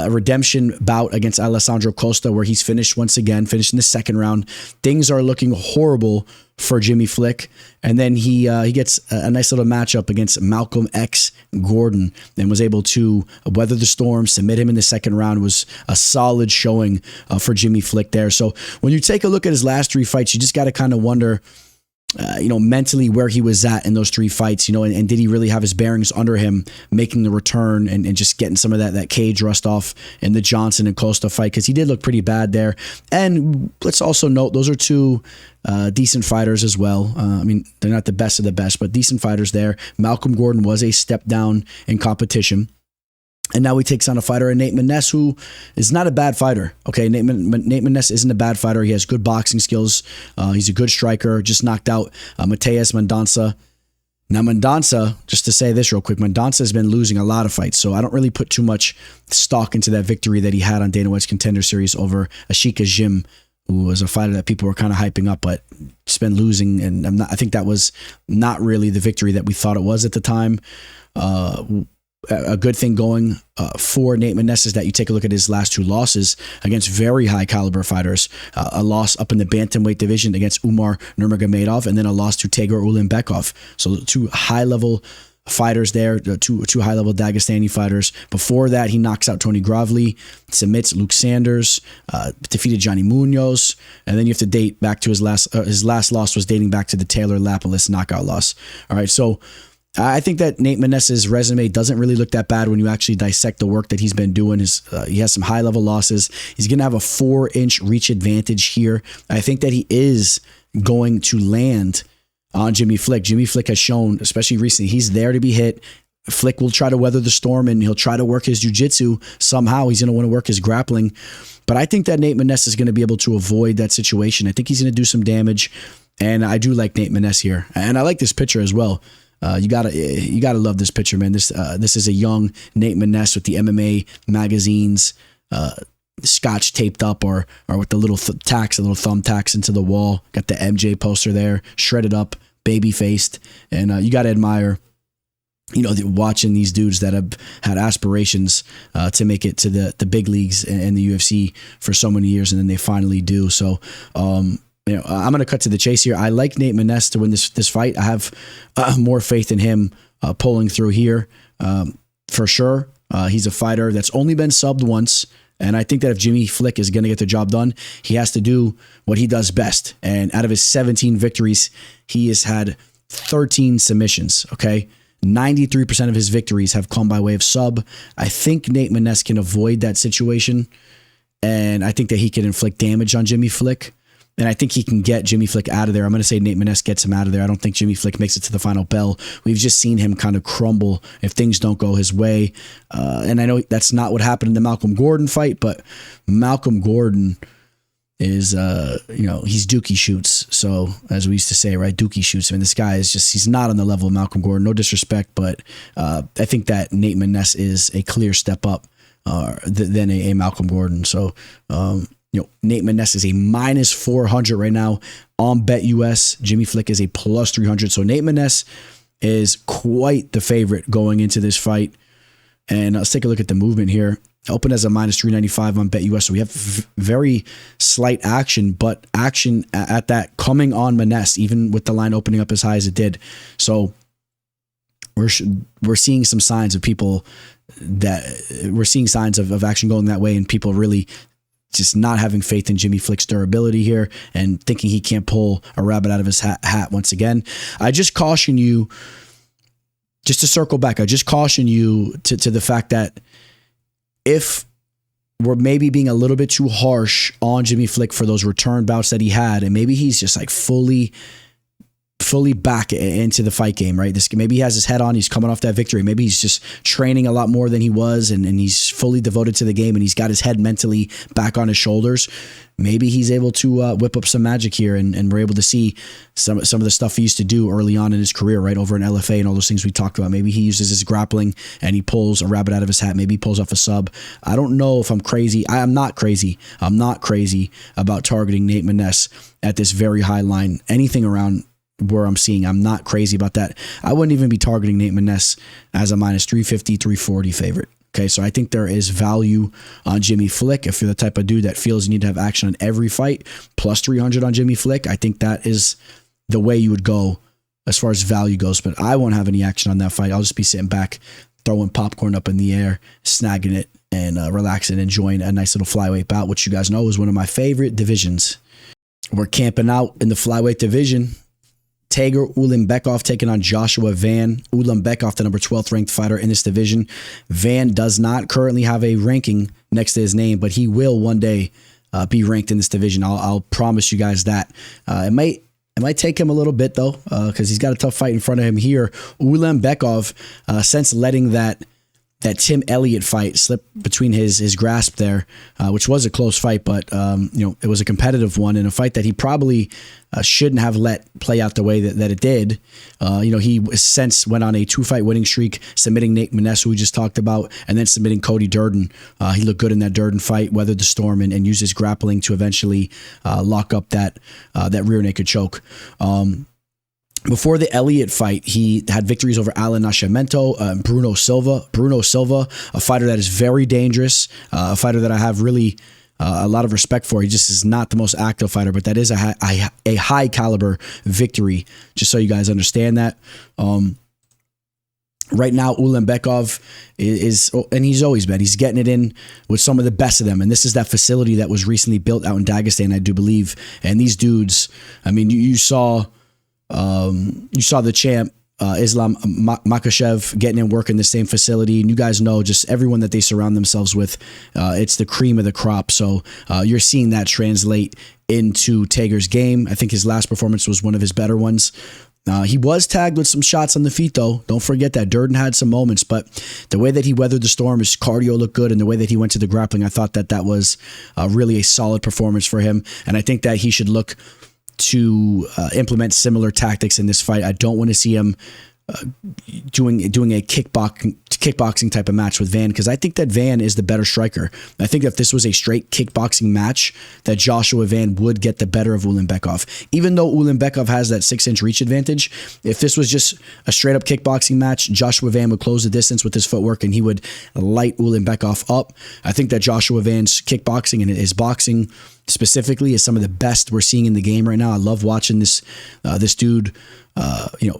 redemption bout against Alessandro Costa where he's finished once again, finished in the second round. Things are looking horrible for Jimmy Flick. And then he gets a nice little matchup against Malcolm X Gordon and was able to weather the storm, submit him in the second round. Was a solid showing for Jimmy Flick there. So when you take a look at his last 3 fights, you just got to kind of wonder, mentally where he was at in those 3 fights, and did he really have his bearings under him making the return and just getting some of that cage rust off in the Johnson and Costa fight, because he did look pretty bad there. And let's also note, those are 2 decent fighters as well. They're not the best of the best, but decent fighters there. Malcolm Gordon was a step down in competition. And now he takes on a fighter, Nate Maness, who is not a bad fighter. Okay, Nate Maness isn't a bad fighter. He has good boxing skills. He's a good striker. Just knocked out Mateus Mendonça. Now, Mendonça, just to say this real quick, Mendonça has been losing a lot of fights, so I don't really put too much stock into that victory that he had on Dana White's Contender Series over Ashika Jim, who was a fighter that people were kind of hyping up, but just been losing. And I think that was not really the victory that we thought it was at the time. A good thing going for Nate Maness is that you take a look at his last 2 losses against very high caliber fighters. A loss up in the bantamweight division against Umar Nurmagomedov, and then a loss to Tagir Ulanbekov. So 2 high level fighters there, two high level Dagestani fighters. Before that, he knocks out Tony Gravely, submits Luke Sanders, defeated Johnny Munoz, and then you have to date back to his last loss was dating back to the Taylor Lapalus knockout loss. All right, so I think that Nate Maness's resume doesn't really look that bad when you actually dissect the work that he's been doing. He has some high-level losses. He's going to have a 4-inch reach advantage here. I think that he is going to land on Jimmy Flick. Jimmy Flick has shown, especially recently, he's there to be hit. Flick will try to weather the storm, and he'll try to work his jiu-jitsu somehow. He's going to want to work his grappling. But I think that Nate Maness is going to be able to avoid that situation. I think he's going to do some damage, and I do like Nate Maness here. And I like this picture as well. You gotta love this picture, man. This is a young Nate Maness with the MMA magazines scotch taped up or with the little thumbtacks into the wall. Got the MJ poster there, shredded up, baby faced, and you gotta admire, watching these dudes that have had aspirations to make it to the big leagues in the UFC for so many years, and then they finally do. So. I'm going to cut to the chase here. I like Nate Maness to win this fight. I have more faith in him pulling through here for sure. He's a fighter that's only been subbed once, and I think that if Jimmy Flick is going to get the job done, he has to do what he does best. And out of his 17 victories, he has had 13 submissions, okay? 93% of his victories have come by way of sub. I think Nate Maness can avoid that situation, and I think that he can inflict damage on Jimmy Flick. And I think he can get Jimmy Flick out of there. I'm going to say Nate Maness gets him out of there. I don't think Jimmy Flick makes it to the final bell. We've just seen him kind of crumble if things don't go his way. And I know that's not what happened in the Malcolm Gordon fight, but Malcolm Gordon is, he's Dookie shoots. So as we used to say, right, Dookie shoots. I mean, this guy is he's not on the level of Malcolm Gordon. No disrespect, but I think that Nate Maness is a clear step up than a Malcolm Gordon. So, Nate Maness is a minus 400 right now on BetUS. Jimmy Flick is a plus 300. So Nate Maness is quite the favorite going into this fight. And let's take a look at the movement here. Open as a minus 395 on BetUS. So we have very slight action, but action at that coming on Maness, even with the line opening up as high as it did. So we're seeing some signs of people of action going that way, and people really just not having faith in Jimmy Flick's durability here and thinking he can't pull a rabbit out of his hat once again. I just caution you, just to circle back, I just caution you to the fact that if we're maybe being a little bit too harsh on Jimmy Flick for those return bouts that he had, and maybe he's just like fully back into the fight game, right? Maybe he has his head on, he's coming off that victory. Maybe he's just training a lot more than he was, and he's fully devoted to the game, and he's got his head mentally back on his shoulders. Maybe he's able to whip up some magic here, and we're able to see some of the stuff he used to do early on in his career, right, over in LFA and all those things we talked about. Maybe he uses his grappling and he pulls a rabbit out of his hat. Maybe he pulls off a sub. I don't know if I'm crazy. I am not crazy. I'm not crazy about targeting Nate Maness at this very high line. Anything around where I'm seeing, I'm not crazy about that. I wouldn't even be targeting Nate Maness as a minus 350, 340 favorite. Okay, so I think there is value on Jimmy Flick. If you're the type of dude that feels you need to have action on every fight, plus 300 on Jimmy Flick, I think that is the way you would go as far as value goes. But I won't have any action on that fight. I'll just be sitting back, throwing popcorn up in the air, snagging it, and relaxing, enjoying a nice little flyweight bout, which you guys know is one of my favorite divisions. We're camping out in the flyweight division. Tagir Ulanbekov taking on Joshua Van. Ulanbekov, the number 12th ranked fighter in this division. Van does not currently have a ranking next to his name, but he will one day be ranked in this division. I'll promise you guys that. It might take him a little bit though, because he's got a tough fight in front of him here. Ulanbekov, since letting that Tim Elliott fight slip between his grasp there, which was a close fight, but it was a competitive one and a fight that he probably shouldn't have let play out the way that it did. He since went on a 2-fight winning streak, submitting Nate Maness, who we just talked about, and then submitting Cody Durden. He looked good in that Durden fight, weathered the storm, and used his grappling to eventually lock up that rear naked choke. Before the Elliott fight, he had victories over Alan Nascimento, Bruno Silva. Bruno Silva, a fighter that is very dangerous, a fighter that I have really a lot of respect for. He just is not the most active fighter, but that is a high caliber victory, just so you guys understand that. Right now, Ulanbekov is, and he's always been, he's getting it in with some of the best of them. And this is that facility that was recently built out in Dagestan, I do believe. And these dudes, I mean, you saw the champ Islam Makhachev getting in work in the same facility, and you guys know just everyone that they surround themselves with, it's the cream of the crop. So you're seeing that translate into Tagir's game. I think his last performance was one of his better ones. He was tagged with some shots on the feet, though. Don't forget that. Durden had some moments, but the way that he weathered the storm, his cardio looked good, and the way that he went to the grappling, I thought that was really a solid performance for him. And I think that he should look to implement similar tactics in this fight. I don't want to see him doing a kickboxing type of match with Van, because I think that Van is the better striker. I think if this was a straight kickboxing match, that Joshua Van would get the better of Ulanbekov. Even though Ulanbekov has that 6-inch reach advantage, if this was just a straight up kickboxing match, Joshua Van would close the distance with his footwork and he would light Ulanbekov up. I think that Joshua Van's kickboxing and his boxing specifically is some of the best we're seeing in the game right now. I love watching this dude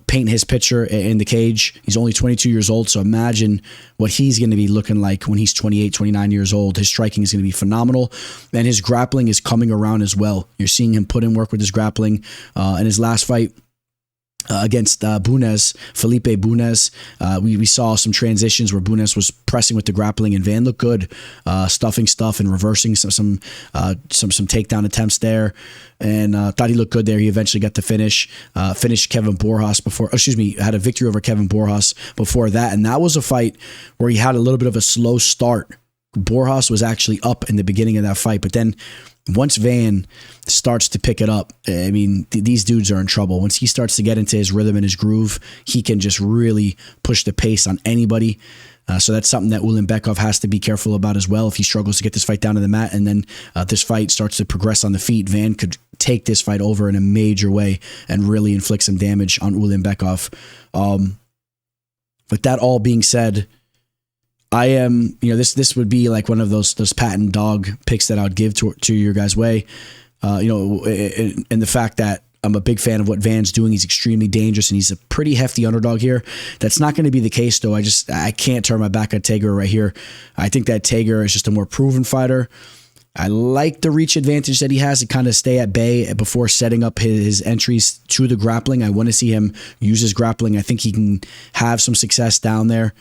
paint his picture in the cage. He's only 22 years old, so imagine what he's going to be looking like when he's 28, 29 years old. His striking is going to be phenomenal, and his grappling is coming around as well. You're seeing him put in work with his grappling. In his last fight against Felipe Bunes, we saw some transitions where Bunes was pressing with the grappling, and Van looked good, stuffing stuff and reversing some takedown attempts there, and thought he looked good there. He eventually got the finished Kevin Borjas had a victory over Kevin Borjas before that, and that was a fight where he had a little bit of a slow start. Borjas was actually up in the beginning of that fight, but then once Van starts to pick it up, I mean, these dudes are in trouble. Once he starts to get into his rhythm and his groove, he can just really push the pace on anybody. So that's something that Ulanbekov has to be careful about as well. If he struggles to get this fight down to the mat, and then this fight starts to progress on the feet, Van could take this fight over in a major way and really inflict some damage on Ulanbekov. With that all being said, I am, this would be like one of those patent dog picks that I would give to your guys' way. And the fact that I'm a big fan of what Van's doing. He's extremely dangerous, and he's a pretty hefty underdog here. That's not going to be the case, though. I can't turn my back on Tagir right here. I think that Tagir is just a more proven fighter. I like the reach advantage that he has to kind of stay at bay before setting up his entries to the grappling. I want to see him use his grappling. I think he can have some success down there.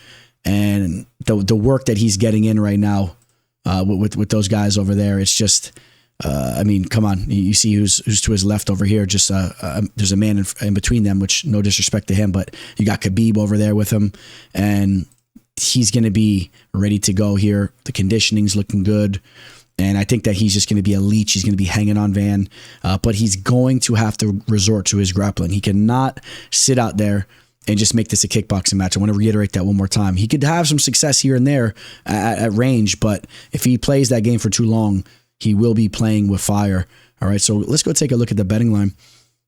And the work that he's getting in right now with those guys over there, it's just, I mean, come on. You see who's to his left over here. Just there's a man in between them, which no disrespect to him, but you got Khabib over there with him. And he's going to be ready to go here. The conditioning's looking good. And I think that he's just going to be a leech. He's going to be hanging on Van. But he's going to have to resort to his grappling. He cannot sit out there and just make this a kickboxing match. I want to reiterate that one more time. He could have some success here and there at range, but if he plays that game for too long, he will be playing with fire. All right, so let's go take a look at the betting line.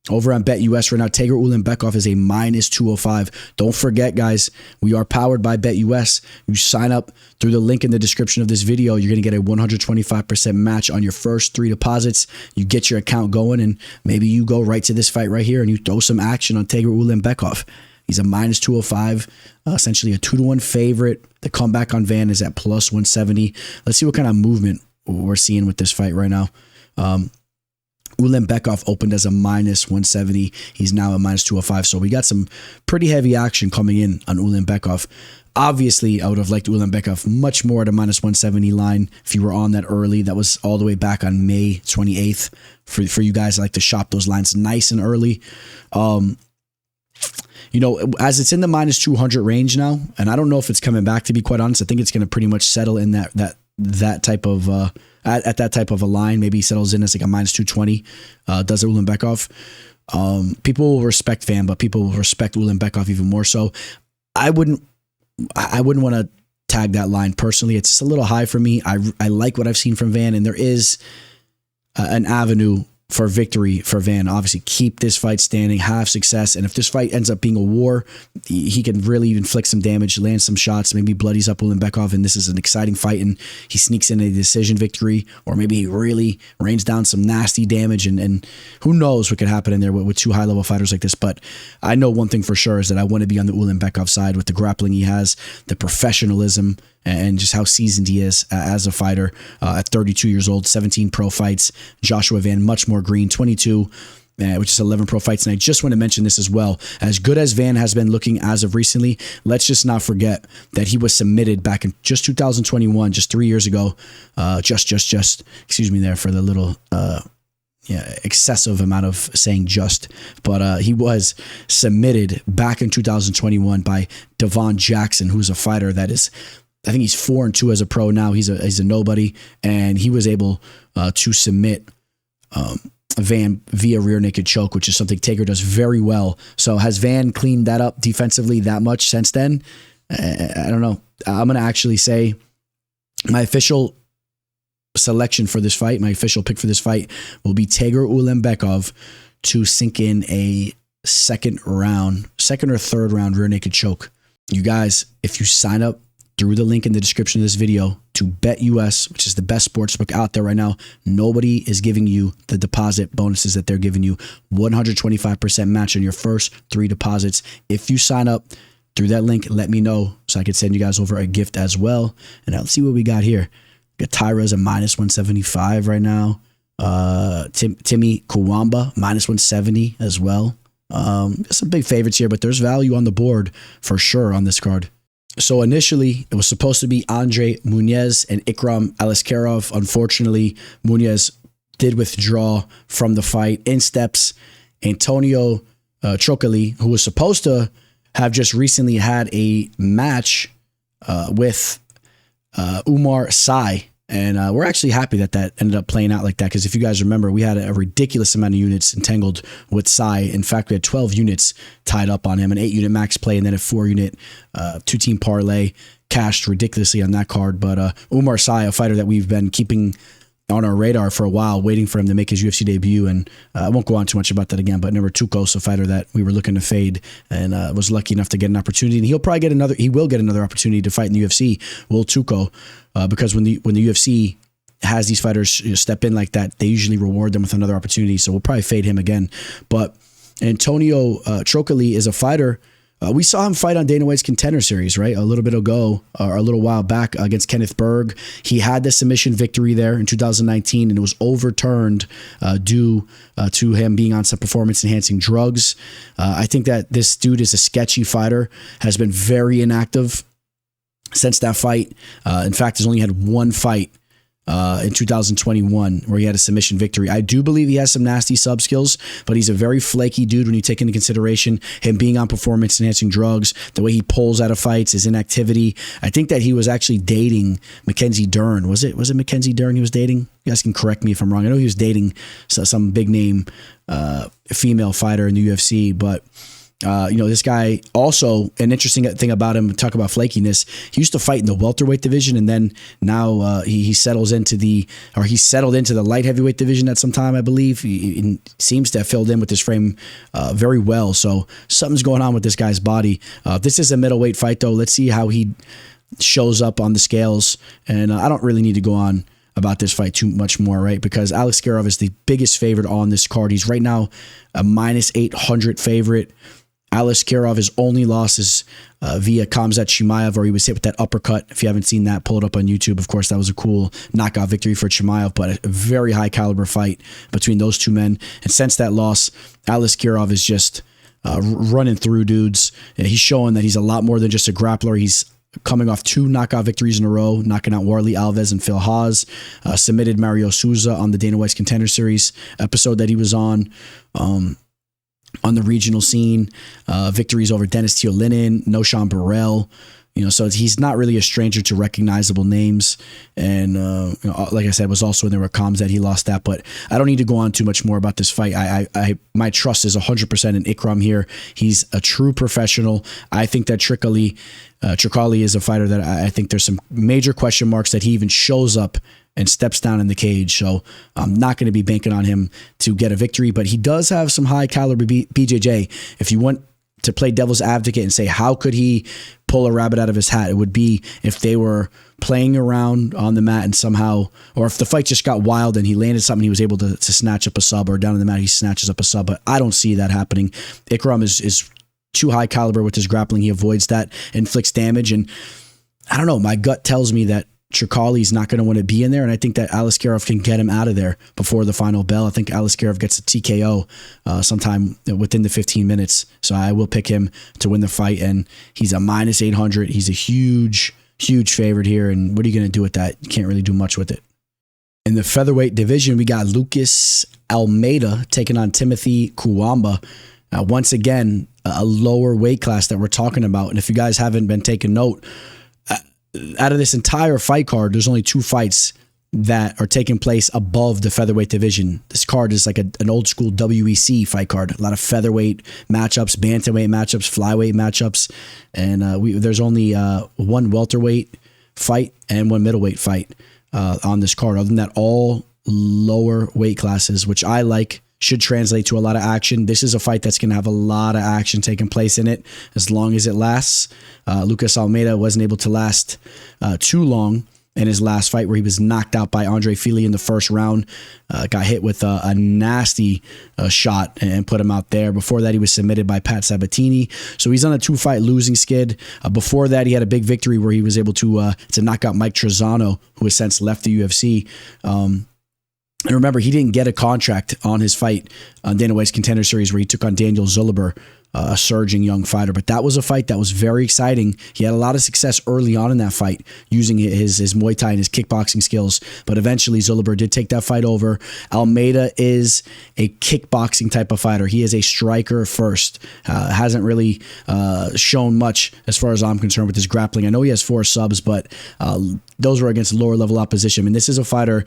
Over on BetUS right now, Tagir Ulanbekov is a minus 205. Don't forget, guys, we are powered by BetUS. You sign up through the link in the description of this video. You're going to get a 125% match on your first 3 deposits. You get your account going, and maybe you go right to this fight right here, and you throw some action on Tagir Ulanbekov. He's a minus 205, essentially a 2-1 favorite. The comeback on Van is at plus 170. Let's see what kind of movement we're seeing with this fight right now. Ulanbekov opened as a minus 170. He's now a minus 205. So we got some pretty heavy action coming in on Ulanbekov. Obviously, I would have liked Ulanbekov much more at a minus 170 line if you were on that early. That was all the way back on May 28th. For you guys, I like to shop those lines nice and early. You know, as it's in the minus 200 range now, and I don't know if it's coming back, to be quite honest. I think it's going to pretty much settle in that type of at that type of a line. Maybe he settles in as like a minus 220. Does it Ulanbekov? People will respect Van, but people will respect Ulanbekov even more so. I wouldn't want to tag that line personally. It's just a little high for me. I like what I've seen from Van, and there is an avenue for victory for Van. Obviously, keep this fight standing, have success, and if this fight ends up being a war, he can really inflict some damage, land some shots, maybe bloodies up Ulanbekov, and this is an exciting fight, and he sneaks in a decision victory, or maybe he really rains down some nasty damage, and who knows what could happen in there with 2 high-level fighters like this. But I know one thing for sure is that I want to be on the Ulanbekov side with the grappling he has, the professionalism, and just how seasoned he is as a fighter at 32 years old, 17 pro fights. Joshua Van, much more green, 22, which is 11 pro fights. And I just want to mention this as well. As good as Van has been looking as of recently, let's just not forget that he was submitted back in just 2021, just 3 years ago. Excuse me there for the little excessive amount of saying just, but he was submitted back in 2021 by Devon Jackson, who's a fighter that is, I think he's 4-2 as a pro now. He's a nobody, and he was able to submit Van via rear naked choke, which is something Tagir does very well. So has Van cleaned that up defensively that much since then? I don't know. I'm going to actually say my official selection for this fight, my official pick for this fight will be Tagir Ulanbekov to sink in a second or third round rear naked choke. You guys, if you sign up through the link in the description of this video to BetUS, which is the best sportsbook out there right now, nobody is giving you the deposit bonuses that they're giving you. 125% match on your first 3 deposits. If you sign up through that link, let me know so I can send you guys over a gift as well. And now let's see what we got here. Got Taira as a minus 175 right now. Timmy Cuamba, minus 170 as well. Some big favorites here, but there's value on the board for sure on this card. So initially, it was supposed to be Andre Muniz and Ikram Aliskerov. Unfortunately, Muniz did withdraw from the fight. In steps Antonio Trócoli, who was supposed to have just recently had a match with Umar Sy. And we're actually happy that ended up playing out like that, because if you guys remember, we had a ridiculous amount of units entangled with Sy. In fact, we had 12 units tied up on him, an 8-unit max play, and then a 4-unit 2-team parlay cashed ridiculously on that card. But Umar Sy, a fighter that we've been keeping on our radar for a while, waiting for him to make his UFC debut. And I won't go on too much about that again, but number Tukos, a fighter that we were looking to fade, and was lucky enough to get an opportunity. And he will get another opportunity to fight in the UFC, will Tuco, because when the UFC has these fighters step in like that, they usually reward them with another opportunity. So we'll probably fade him again. But Antonio Trócoli is a fighter We saw him fight on Dana White's Contender Series, right? A little bit ago, or a little while back, against Kenneth Berg. He had the submission victory there in 2019, and it was overturned due to him being on some performance-enhancing drugs. I think that this dude is a sketchy fighter, has been very inactive since that fight. In fact, has only had one fight in 2021 where he had a submission victory. I do believe he has some nasty sub skills, but he's a very flaky dude when you take into consideration him being on performance enhancing drugs, the way he pulls out of fights, his inactivity. I think that he was actually dating Mackenzie Dern. Was it Mackenzie Dern he was dating? You guys can correct me if I'm wrong. I know he was dating some big name female fighter in the UFC, but this guy, also an interesting thing about him, talk about flakiness. He used to fight in the welterweight division, and then now he settled into the light heavyweight division at some time, I believe. He seems to have filled in with his frame very well. So something's going on with this guy's body. This is a middleweight fight, though. Let's see how he shows up on the scales. And I don't really need to go on about this fight too much more, right? Because Aliskerov is the biggest favorite on this card. He's right now a minus 800 favorite. Aliskerov, his only loss is via Khamzat Chimaev, where he was hit with that uppercut. If you haven't seen that, pull it up on YouTube. Of course, that was a cool knockout victory for Chimaev, but a very high caliber fight between those two men. And since that loss, Aliskerov is just running through dudes. He's showing that he's a lot more than just a grappler. He's coming off 2 knockout victories in a row, knocking out Warley Alves and Phil Haas, submitted Mario Souza on the Dana White's Contender Series episode that he was on the regional scene, victories over Dennis Teolinin, Noshan Burrell, so he's not really a stranger to recognizable names. And like I said, was also in the Rakams that he lost that, but I don't need to go on too much more about this fight. My trust is 100% in Ikram here. He's a true professional. I think that Trócoli is a fighter that I think there's some major question marks that he even shows up and steps down in the cage. So I'm not going to be banking on him to get a victory, but he does have some high caliber BJJ. If you want to play devil's advocate and say, how could he pull a rabbit out of his hat? It would be if they were playing around on the mat and somehow, or if the fight just got wild and he landed something, he was able to snatch up a sub, or down on the mat, he snatches up a sub, but I don't see that happening. Ikram is too high caliber with his grappling. He avoids that, inflicts damage. And I don't know, my gut tells me that Trócoli is not going to want to be in there, and I think that Aliskerov can get him out of there before the final bell. I think Aliskerov gets a TKO sometime within the 15 minutes, so I will pick him to win the fight, and he's a minus 800. He's a huge favorite here, and what are you going to do with that? You can't really do much with it. In the featherweight division, we got Lucas Almeida taking on Timothy Cuamba. Once again, a lower weight class that we're talking about, and if you guys haven't been taking note, out of this entire fight card, there's only 2 fights that are taking place above the featherweight division. This card is like an old school WEC fight card. A lot of featherweight matchups, bantamweight matchups, flyweight matchups, and there's only 1 welterweight fight and 1 middleweight fight on this card. Other than that, all lower weight classes, which I like. Should translate to a lot of action. This is a fight that's going to have a lot of action taking place in it as long as it lasts. Lucas Almeida wasn't able to last too long in his last fight, where he was knocked out by Andre Fili in the first round. Got hit with a nasty shot and put him out there. Before that, he was submitted by Pat Sabatini. So he's on a 2-fight losing skid. Before that, he had a big victory where he was able to knock out Mike Trezano, who has since left the UFC. And remember, he didn't get a contract on his fight on Dana White's Contender Series, where he took on Daniel Zuluber, a surging young fighter. But that was a fight that was very exciting. He had a lot of success early on in that fight, using his Muay Thai and his kickboxing skills. But eventually, Zuluber did take that fight over. Almeida is a kickboxing type of fighter. He is a striker first. Hasn't really shown much as far as I'm concerned with his grappling. I know he has 4 subs, but those were against lower level opposition. I mean, this is a fighter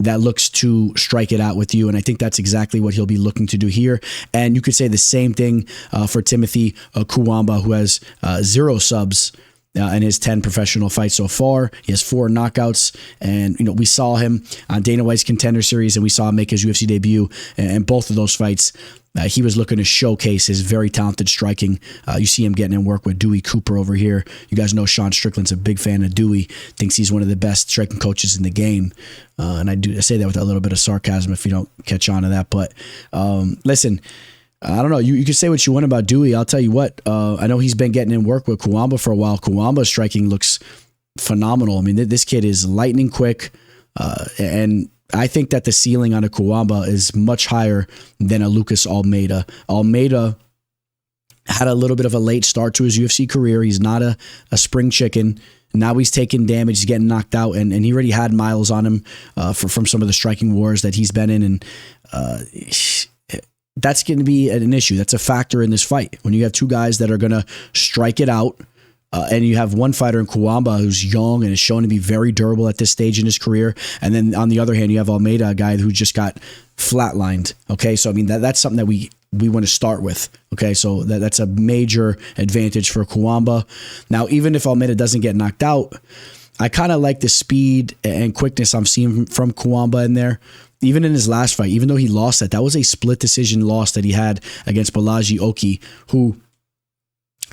that looks to strike it out with you, and I think that's exactly what he'll be looking to do here. And you could say the same thing for Timothy Cuamba, who has 0 subs in his 10 professional fights so far. He has 4 knockouts, and we saw him on Dana White's Contender Series, and we saw him make his UFC debut. And both of those fights, he was looking to showcase his very talented striking. You see him getting in work with Dewey Cooper over here. You guys know Sean Strickland's a big fan of Dewey, thinks he's one of the best striking coaches in the game. And I say that with a little bit of sarcasm if you don't catch on to that. But listen, I don't know. You can say what you want about Dewey. I'll tell you what. I know he's been getting in work with Cuamba for a while. Cuamba's striking looks phenomenal. I mean, this kid is lightning quick, and I think that the ceiling on a Cuamba is much higher than a Lucas Almeida. Almeida had a little bit of a late start to his UFC career. He's not a spring chicken. Now he's taking damage, he's getting knocked out, and he already had miles on him from some of the striking wars that he's been in, and that's going to be an issue. That's a factor in this fight. When you have two guys that are going to strike it out, and you have one fighter in Cuamba who's young and is shown to be very durable at this stage in his career, and then on the other hand, you have Almeida, a guy who just got flatlined. Okay, so I mean that's something that we want to start with. Okay, so that's a major advantage for Cuamba. Now, even if Almeida doesn't get knocked out, I kind of like the speed and quickness I'm seeing from Cuamba in there. Even in his last fight, even though he lost that was a split decision loss that he had against Balaji Oki, who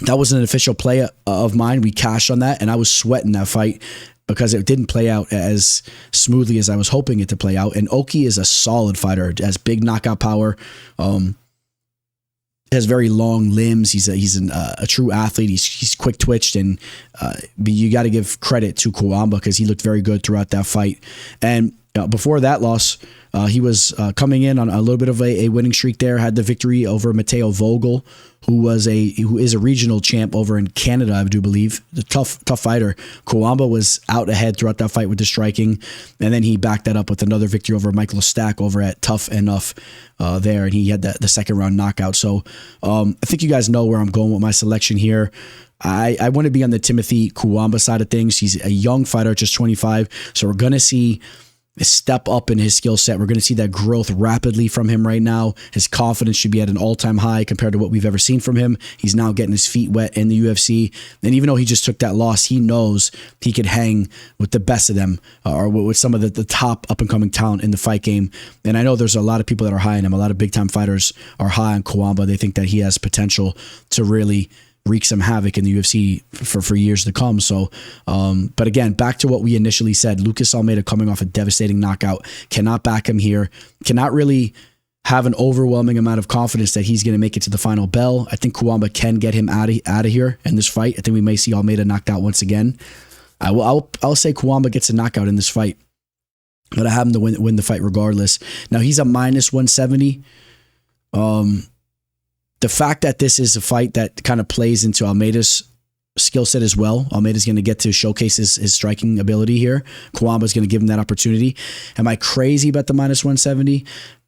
that was an official play of mine. We cashed on that, and I was sweating that fight because it didn't play out as smoothly as I was hoping it to play out. And Oki is a solid fighter, has big knockout power, has very long limbs. He's a true athlete. He's quick twitched, and but you got to give credit to Cuamba because he looked very good throughout that fight. And before that loss, he was coming in on a little bit of a winning streak there. Had the victory over Matteo Vogel, who is a regional champ over in Canada, I do believe. The tough fighter. Cuamba was out ahead throughout that fight with the striking, and then he backed that up with another victory over Michael Stack over at Tough Enough there, and he had the second round knockout. So I think you guys know where I'm going with my selection here. I want to be on the Timothy Cuamba side of things. He's a young fighter, just 25, so we're going to see a step up in his skill set. We're going to see that growth rapidly from him right now. His confidence should be at an all-time high compared to what we've ever seen from him. He's now getting his feet wet in the UFC. And even though he just took that loss, he knows he could hang with the best of them or with some of the top up-and-coming talent in the fight game. And I know there's a lot of people that are high on him. A lot of big-time fighters are high on Cuamba. They think that he has potential to really wreak some havoc in the UFC for years to come. So, but again, back to what we initially said, Lucas Almeida coming off a devastating knockout, cannot back him here, cannot really have an overwhelming amount of confidence that he's going to make it to the final bell. I think Cuamba can get him out of here in this fight. I think we may see Almeida knocked out once again. I'll say Cuamba gets a knockout in this fight, but I have him to win the fight regardless. Now he's a minus 170. The fact that this is a fight that kind of plays into Almeida's skill set as well. Almeida's going to get to showcase his striking ability here. Cuamba's going to give him that opportunity. Am I crazy about the minus 170?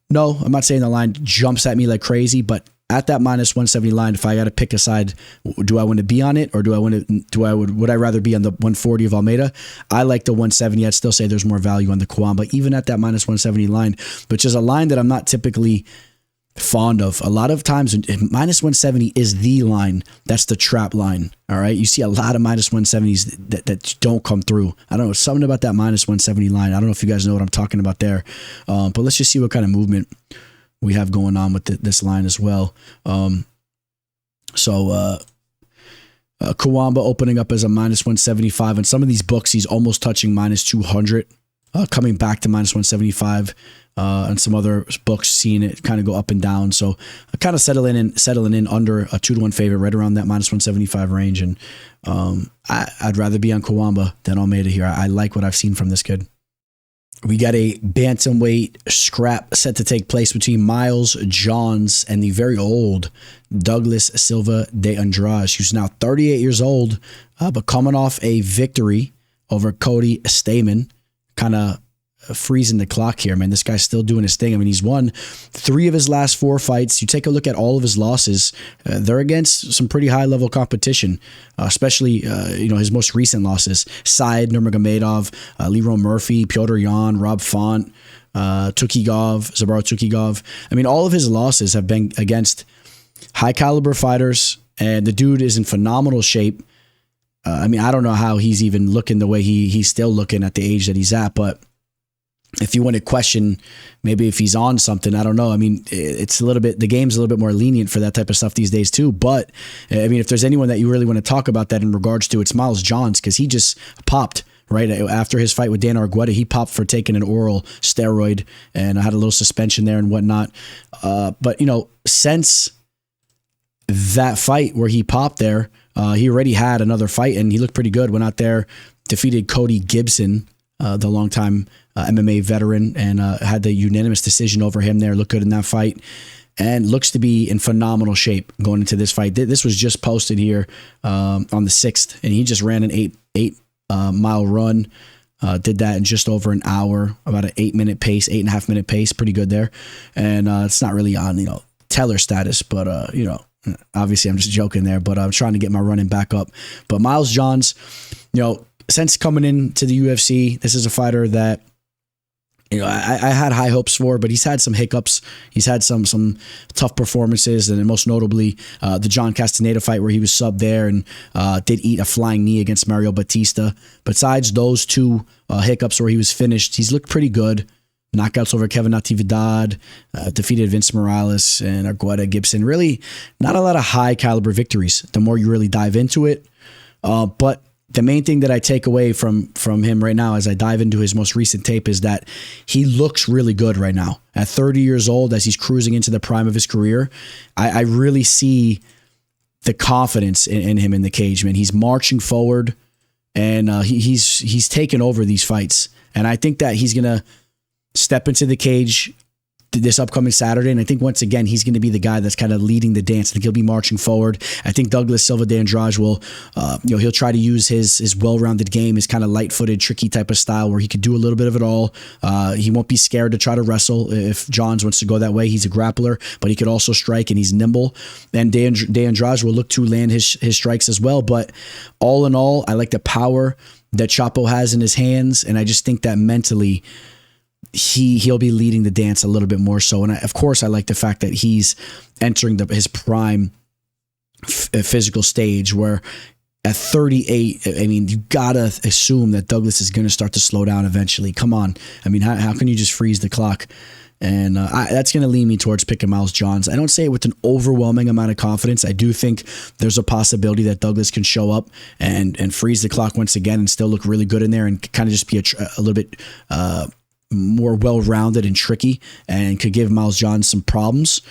No, I'm not saying the line jumps at me like crazy, but at that minus 170 line, if I got to pick a side, do I want to be on it, or would I rather be on the 140 of Almeida? I like the 170. I'd still say there's more value on the Cuamba, even at that minus 170 line, which is a line that I'm not typically fond of. A lot of times minus 170 is the line. That's the trap line. All right. You see a lot of minus 170s that don't come through. I don't know, something about that minus 170 line. I don't know if you guys know what I'm talking about there. But let's just see what kind of movement we have going on with this line as well. Cuamba opening up as a minus 175. And some of these books, he's almost touching minus 200, coming back to minus 175. And some other books seeing it kind of go up and down. So I kind of settling in under a 2-1 favorite, right around that minus 175 range. And I'd rather be on Cuamba than Almeida here. I like what I've seen from this kid. We got a bantamweight scrap set to take place between Miles Johns and the very old Douglas Silva de Andrade, who's now 38 years old, but coming off a victory over Cody Stamen, kind of freezing the clock here, man. This guy's still doing his thing. I mean, he's won 3 of his last 4 fights. You take a look at all of his losses, they're against some pretty high-level competition, especially his most recent losses. Said Nurmagomedov, Leroy Murphy, Piotr Yan, Rob Font, Zabar Tukigov. I mean, all of his losses have been against high-caliber fighters, and the dude is in phenomenal shape. I mean, I don't know how he's even looking the way he's still looking at the age that he's at, but if you want to question maybe if he's on something, I don't know. I mean, it's a little bit, the game's a little bit more lenient for that type of stuff these days too. But I mean, if there's anyone that you really want to talk about that in regards to, it's Miles Johns, because he just popped right after his fight with Dan Argueta. He popped for taking an oral steroid and had a little suspension there and whatnot. But, since that fight where he popped there, he already had another fight and he looked pretty good. Went out there, defeated Cody Gibson, the longtime MMA veteran, and had the unanimous decision over him there. Looked good in that fight and looks to be in phenomenal shape going into this fight. This was just posted here on the 6th, and he just ran an 8-mile run. Did that in just over an hour, about an 8-minute pace, 8.5-minute pace. Pretty good there. And it's not really on, Teller status, but, obviously I'm just joking there, but I'm trying to get my running back up. But Miles Johns, since coming into the UFC, this is a fighter that, I had high hopes for, but he's had some hiccups. He's had some tough performances, and most notably the John Castaneda fight where he was subbed there and did eat a flying knee against Mario Batista. Besides those two hiccups where he was finished, he's looked pretty good. Knockouts over Kevin Natividad, defeated Vince Morales and Argueta Gibson. Really not a lot of high caliber victories the more you really dive into it. But the main thing that I take away from him right now as I dive into his most recent tape is that he looks really good right now. At 30 years old, as he's cruising into the prime of his career, I really see the confidence in him in the cage, man. He's marching forward, and he's taken over these fights. And I think that he's going to step into the cage this upcoming Saturday, and I think once again he's going to be the guy that's kind of leading the dance. I think he'll be marching forward. I think Douglas Silva de Andrade will, he'll try to use his well-rounded game, his kind of light-footed, tricky type of style where he could do a little bit of it all. He won't be scared to try to wrestle if Johns wants to go that way. He's a grappler, but he could also strike, and he's nimble. And de Andrade will look to land his strikes as well. But all in all, I like the power that Chapo has in his hands, and I just think that mentally he'll be leading the dance a little bit more so. And of course, I like the fact that he's entering his prime physical stage where at 38, I mean, you gotta assume that Douglas is going to start to slow down eventually. Come on. I mean, how can you just freeze the clock? And that's going to lean me towards picking Miles Johns. I don't say it with an overwhelming amount of confidence. I do think there's a possibility that Douglas can show up and freeze the clock once again and still look really good in there and kind of just be a little bit more well-rounded and tricky and could give Miles Johns some problems.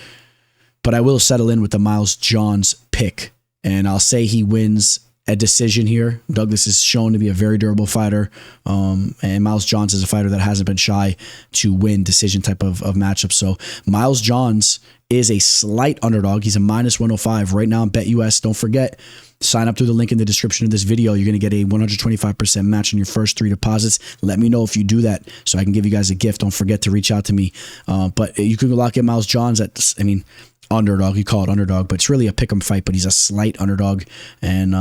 But I will settle in with the Miles Johns pick, and I'll say he wins a decision here. Douglas is shown to be a very durable fighter, and Miles Johns is a fighter that hasn't been shy to win decision type of matchups. So Miles Johns is a slight underdog. He's a -105 right now on BetUS. Don't forget, sign up through the link in the description of this video. You're going to get a 125% match on your first 3 deposits. Let me know if you do that so I can give you guys a gift. Don't forget to reach out to me. But you can lock in Miles Johns at, underdog. You call it underdog, but it's really a pick'em fight, but he's a slight underdog. And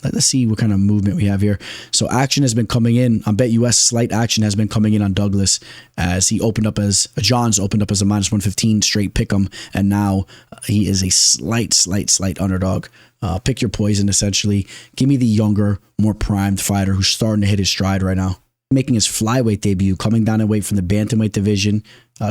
let's see what kind of movement we have here. So action has been coming in on BetUS. Slight action has been coming in on Douglas as he opened up as Johns opened up as a -115 straight pick'em, and now he is a slight underdog. Pick your poison, essentially. Give me the younger, more primed fighter who's starting to hit his stride right now. Making his flyweight debut, coming down in weight from the bantamweight division,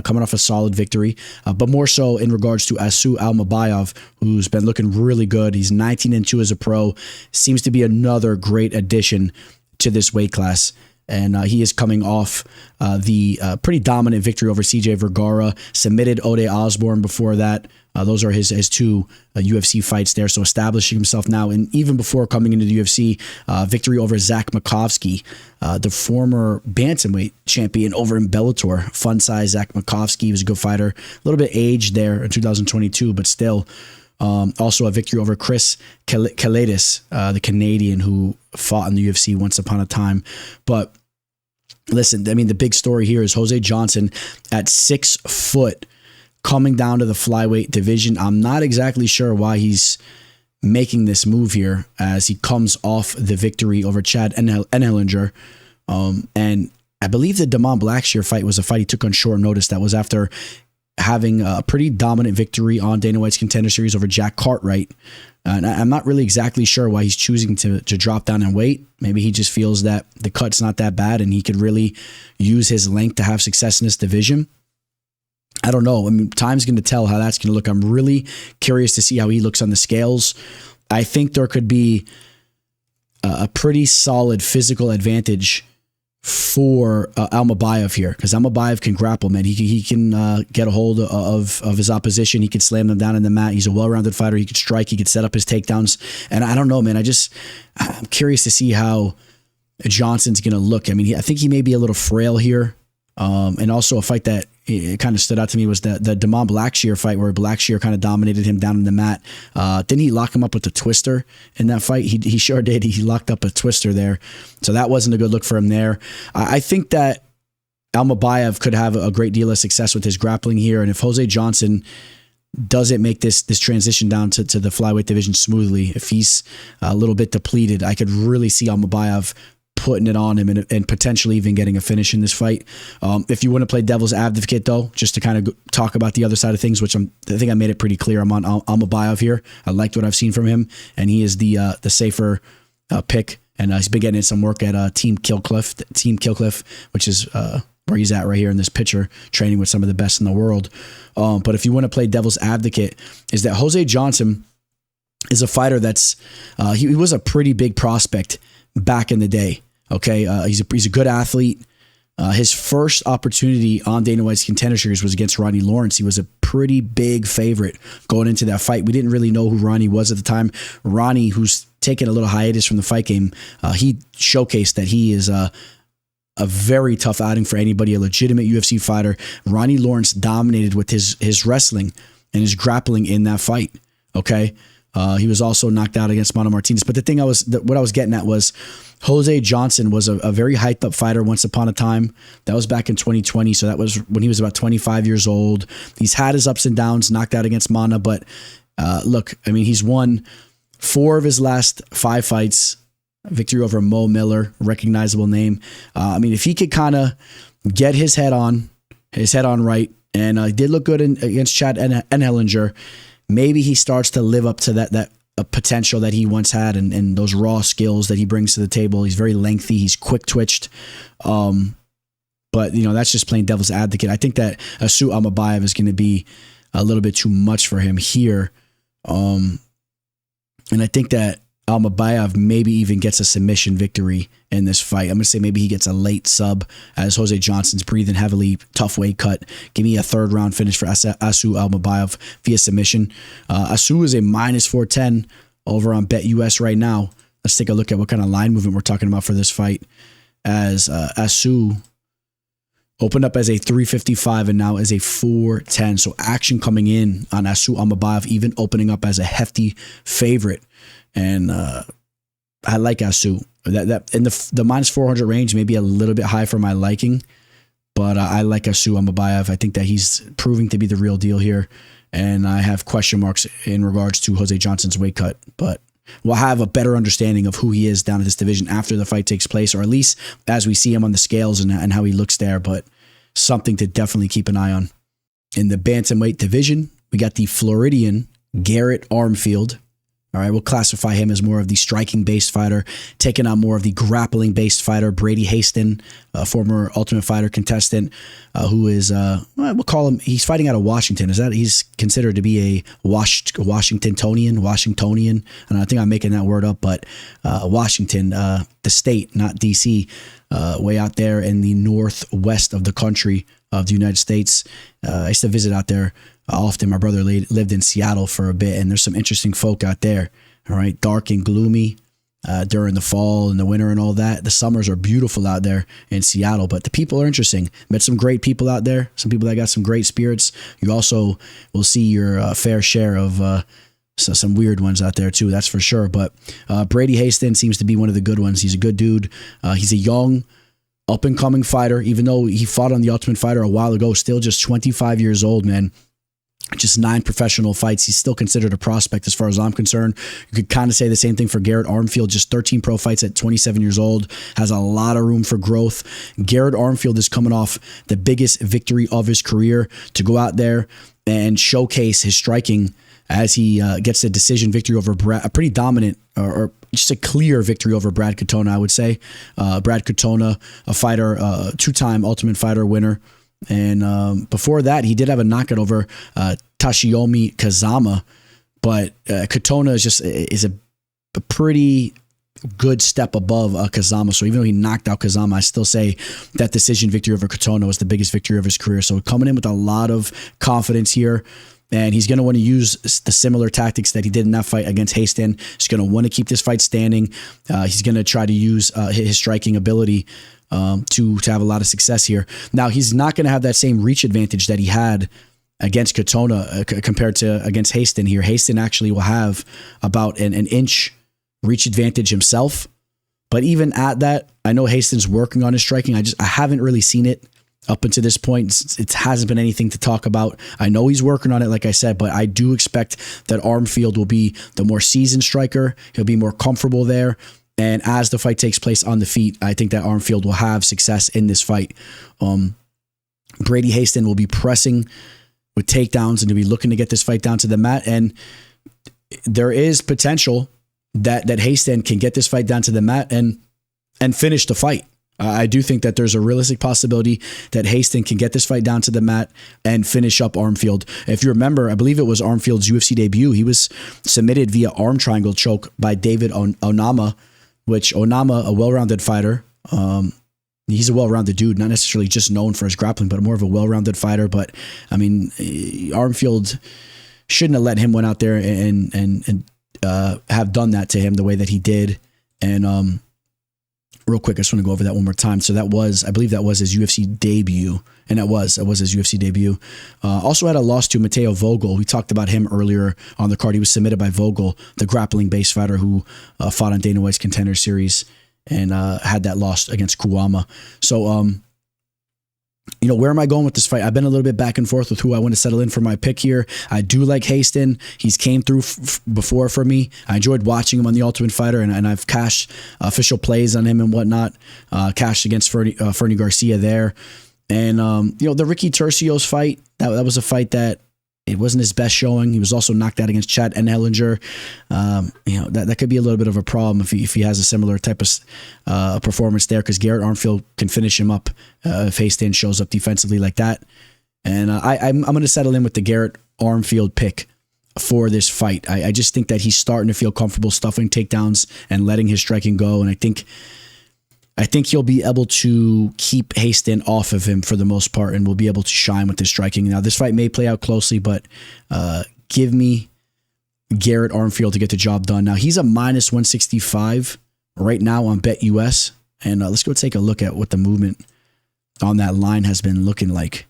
coming off a solid victory, but more so in regards to Asu Almabaev, who's been looking really good. He's 19-2 as a pro, seems to be another great addition to this weight class. And he is coming off the pretty dominant victory over CJ Vergara, submitted Ode Osborne before that. Those are his 2 UFC fights there. So establishing himself now, and even before coming into the UFC, victory over Zach Makovsky, the former bantamweight champion over in Bellator. Fun size Zach Makovsky was a good fighter. A little bit aged there in 2022, but still. Also a victory over Chris Kalitis, the Canadian who fought in the UFC once upon a time. But listen, I mean, the big story here is Jose Johnson at 6 foot coming down to the flyweight division. I'm not exactly sure why he's making this move here as he comes off the victory over Chad Enhelinger. And I believe the Damon Blackshear fight was a fight he took on short notice. That was after having a pretty dominant victory on Dana White's Contender Series over Jack Cartwright. And I'm not really exactly sure why he's choosing to drop down in weight. Maybe he just feels that the cut's not that bad and he could really use his length to have success in this division. I don't know. I mean, time's going to tell how that's going to look. I'm really curious to see how he looks on the scales. I think there could be a pretty solid physical advantage for Almabaev here, because Almabaev can grapple, man. He can get a hold of his opposition. He can slam them down in the mat. He's a well-rounded fighter. He could strike. He could set up his takedowns. And I don't know, man. I'm curious to see how Johnson's going to look. I mean, I think he may be a little frail here. And also a fight that it kind of stood out to me was the Damon Blackshear fight, where Blackshear kind of dominated him down in the mat. Didn't he lock him up with a twister in that fight? He sure did. He locked up a twister there. So that wasn't a good look for him there. I think that Almabaev could have a great deal of success with his grappling here. And if Jose Johnson doesn't make this transition down to the flyweight division smoothly, if he's a little bit depleted, I could really see Almabaev putting it on him and potentially even getting a finish in this fight. If you want to play devil's advocate, though, just to kind of talk about the other side of things, which I think I made it pretty clear. I'm on Almabaev here. I liked what I've seen from him, and he is the safer pick. And he's been getting in some work at Team Killcliff, which is where he's at right here in this picture, training with some of the best in the world. But if you want to play devil's advocate, is that Jose Johnson is a fighter that's he was a pretty big prospect back in the day. Okay, he's a good athlete. His first opportunity on Dana White's Contender Series was against Ronnie Lawrence. He was a pretty big favorite going into that fight. We didn't really know who Ronnie was at the time. Ronnie, who's taken a little hiatus from the fight game, he showcased that he is a very tough outing for anybody, a legitimate UFC fighter. Ronnie Lawrence dominated with his wrestling and his grappling in that fight. Okay. He was also knocked out against Mano Martinez. But the thing what I was getting at was Jose Johnson was a very hyped up fighter once upon a time. That was back in 2020. So that was when he was about 25 years old. He's had his ups and downs, knocked out against Mana. But look, I mean, he's won 4 of his last 5 fights. Victory over Mo Miller, recognizable name. I mean, if he could kind of get his head on right, and he did look good against Chad Enhellinger, maybe he starts to live up to that potential that he once had and those raw skills that he brings to the table. He's very lengthy. He's quick twitched. But, that's just plain devil's advocate. I think that Asu Almabaev is going to be a little bit too much for him here. And I think that Almabaev maybe even gets a submission victory in this fight. I'm going to say maybe he gets a late sub as Jose Johnson's breathing heavily, tough weight cut. Give me a 3rd round finish for Asu Almabaev via submission. Asu is a -410 over on BetUS right now. Let's take a look at what kind of line movement we're talking about for this fight, as Asu opened up as a 355 and now as a 410. So action coming in on Asu Almabaev, even opening up as a hefty favorite. And I like Asu. That in the -400 range, maybe a little bit high for my liking, but I like Asu Almabaev. I think that he's proving to be the real deal here, and I have question marks in regards to Jose Johnson's weight cut. But we'll have a better understanding of who he is down in this division after the fight takes place, or at least as we see him on the scales and how he looks there. But something to definitely keep an eye on. In the bantamweight division, we got the Floridian Garrett Armfield. All right, we'll classify him as more of the striking-based fighter, taking on more of the grappling-based fighter, Brady Haston, a former Ultimate Fighter contestant, who is, we'll call him, he's fighting out of Washington. He's considered to be a Washingtonian, and I think I'm making that word up, but Washington, the state, not D.C., way out there in the northwest of the country of the United States. I used to visit out there often. My brother lived in Seattle for a bit, and there's some interesting folk out there. All right, dark and gloomy during the fall and the winter and all that. The summers are beautiful out there in Seattle, but the people are interesting. Met some great people out there, some people that got some great spirits. You also will see your fair share of some weird ones out there too, that's for sure. But Brady Haston seems to be one of the good ones. He's a good dude. He's a young, up-and-coming fighter, even though he fought on the Ultimate Fighter a while ago, still just 25 years old, man. Just 9 professional fights. He's still considered a prospect as far as I'm concerned. You could kind of say the same thing for Garrett Armfield, just 13 pro fights at 27 years old, has a lot of room for growth. Garrett Armfield is coming off the biggest victory of his career to go out there and showcase his striking as he gets a decision victory over a pretty dominant or just a clear victory over Brad Katona, I would say. Brad Katona, a fighter, 2-time Ultimate Fighter winner. And before that, he did have a knockout over Tashiyomi Kazama, but Katona is a pretty good step above Kazama. So even though he knocked out Kazama, I still say that decision victory over Katona was the biggest victory of his career. So coming in with a lot of confidence here. And he's going to want to use the similar tactics that he did in that fight against Westin. He's going to want to keep this fight standing. He's going to try to use his striking ability to have a lot of success here. Now, he's not going to have that same reach advantage that he had against Katona compared to against Westin here. Westin actually will have about an inch reach advantage himself. But even at that, I know Westin's working on his striking. I haven't really seen it. Up until this point, it hasn't been anything to talk about. I know he's working on it, like I said, but I do expect that Armfield will be the more seasoned striker. He'll be more comfortable there. And as the fight takes place on the feet, I think that Armfield will have success in this fight. Brady Westin will be pressing with takedowns and to be looking to get this fight down to the mat. And there is potential that Westin can get this fight down to the mat and finish the fight. I do think that there's a realistic possibility that Westin can get this fight down to the mat and finish up Armfield. If you remember, I believe it was Armfield's UFC debut. He was submitted via arm triangle choke by David Onama, which Onama, a well-rounded fighter, he's a well-rounded dude, not necessarily just known for his grappling, but more of a well-rounded fighter. But I mean, Armfield shouldn't have let him went out there and have done that to him the way that he did. And real quick, I just want to go over that one more time. So that was, I believe that was his UFC debut. And that was his UFC debut. Also had a loss to Mateo Vogel. We talked about him earlier on the card. He was submitted by Vogel, the grappling-based fighter who fought on Dana White's Contender Series and had that loss against Cuamba. So, where am I going with this fight? I've been a little bit back and forth with who I want to settle in for my pick here. I do like Westin. He's came through before for me. I enjoyed watching him on The Ultimate Fighter, and I've cashed official plays on him and whatnot. Cashed against Fernie Garcia there. And, the Ricky Tercios fight, that was a fight that it wasn't his best showing. He was also knocked out against Chad Enhellinger. That could be a little bit of a problem if he has a similar type of performance there, because Garrett Armfield can finish him up if Westin shows up defensively like that. And I'm going to settle in with the Garrett Armfield pick for this fight. I just think that he's starting to feel comfortable stuffing takedowns and letting his striking go. And I think he'll be able to keep Westin off of him for the most part, and will be able to shine with his striking. Now, this fight may play out closely, but give me Garrett Armfield to get the job done. Now, he's a minus 165 right now on BetUS. And let's go take a look at what the movement on that line has been looking like.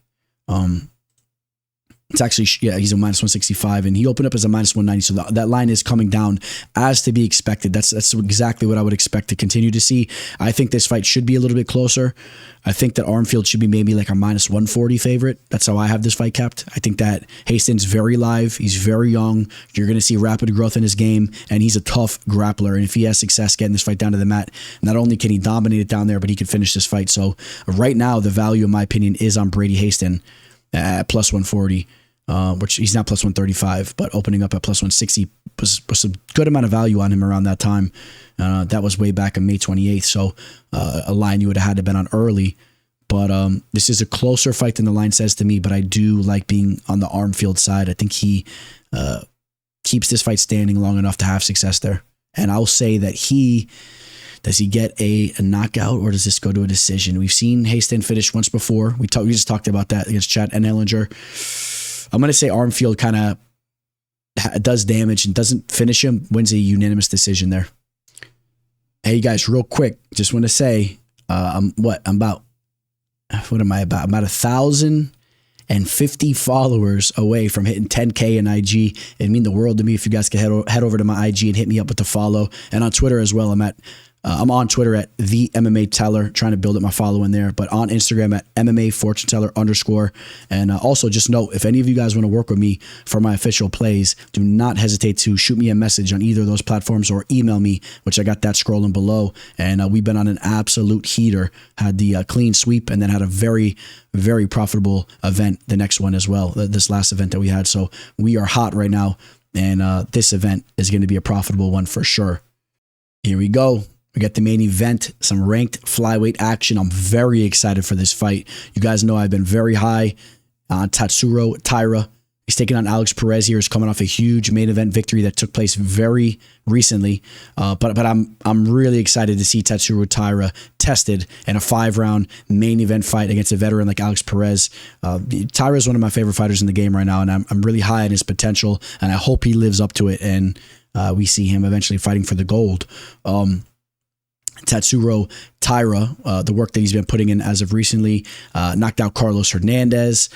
It's actually, he's a minus 165, and he opened up as a minus 190. So that line is coming down as to be expected. That's exactly what I would expect to continue to see. I think this fight should be a little bit closer. I think that Armfield should be maybe like a minus 140 favorite. That's how I have this fight capped. I think that Westin's very live. He's very young. You're going to see rapid growth in his game, and he's a tough grappler. And if he has success getting this fight down to the mat, not only can he dominate it down there, but he can finish this fight. So right now, the value, in my opinion, is on Brady Westin at plus 140. Which he's now plus 135, but opening up at plus 160 was a good amount of value on him around that time. That was way back on May 28th, so a line you would have had to bet on early. But this is a closer fight than the line says to me, but I do like being on the Armfield side. I think he keeps this fight standing long enough to have success there. And I'll say that does he get a knockout, or does this go to a decision? We've seen Westin finish once before. We just talked about that against Chad Enhellinger. I'm going to say Armfield kind of does damage and doesn't finish him, wins a unanimous decision there. Hey, guys, real quick, just want to say, I'm about 1,050 followers away from hitting 10K in IG. It'd mean the world to me if you guys could head over to my IG and hit me up with the follow. And on Twitter as well, I'm on Twitter at the MMA Teller, trying to build up my following there, but on Instagram at MMA Fortune Teller _. And also just note, if any of you guys want to work with me for my official plays, do not hesitate to shoot me a message on either of those platforms or email me, which I got that scrolling below. And we've been on an absolute heater, had the clean sweep, and then had a very, very profitable event, the next one as well, this last event that we had. So we are hot right now, and this event is going to be a profitable one for sure. Here we go. We got the main event, some ranked flyweight action. I'm very excited for this fight. You guys know I've been very high on Tatsuro, Taira, He's taking on Alex Perez here. He's coming off a huge main event victory that took place very recently. But I'm really excited to see Tatsuro Taira tested in a 5-round main event fight against a veteran like Alex Perez. Taira is one of my favorite fighters in the game right now, and I'm really high on his potential, and I hope he lives up to it, and we see him eventually fighting for the gold. Tatsuro Taira, the work that he's been putting in as of recently, knocked out Carlos Hernandez,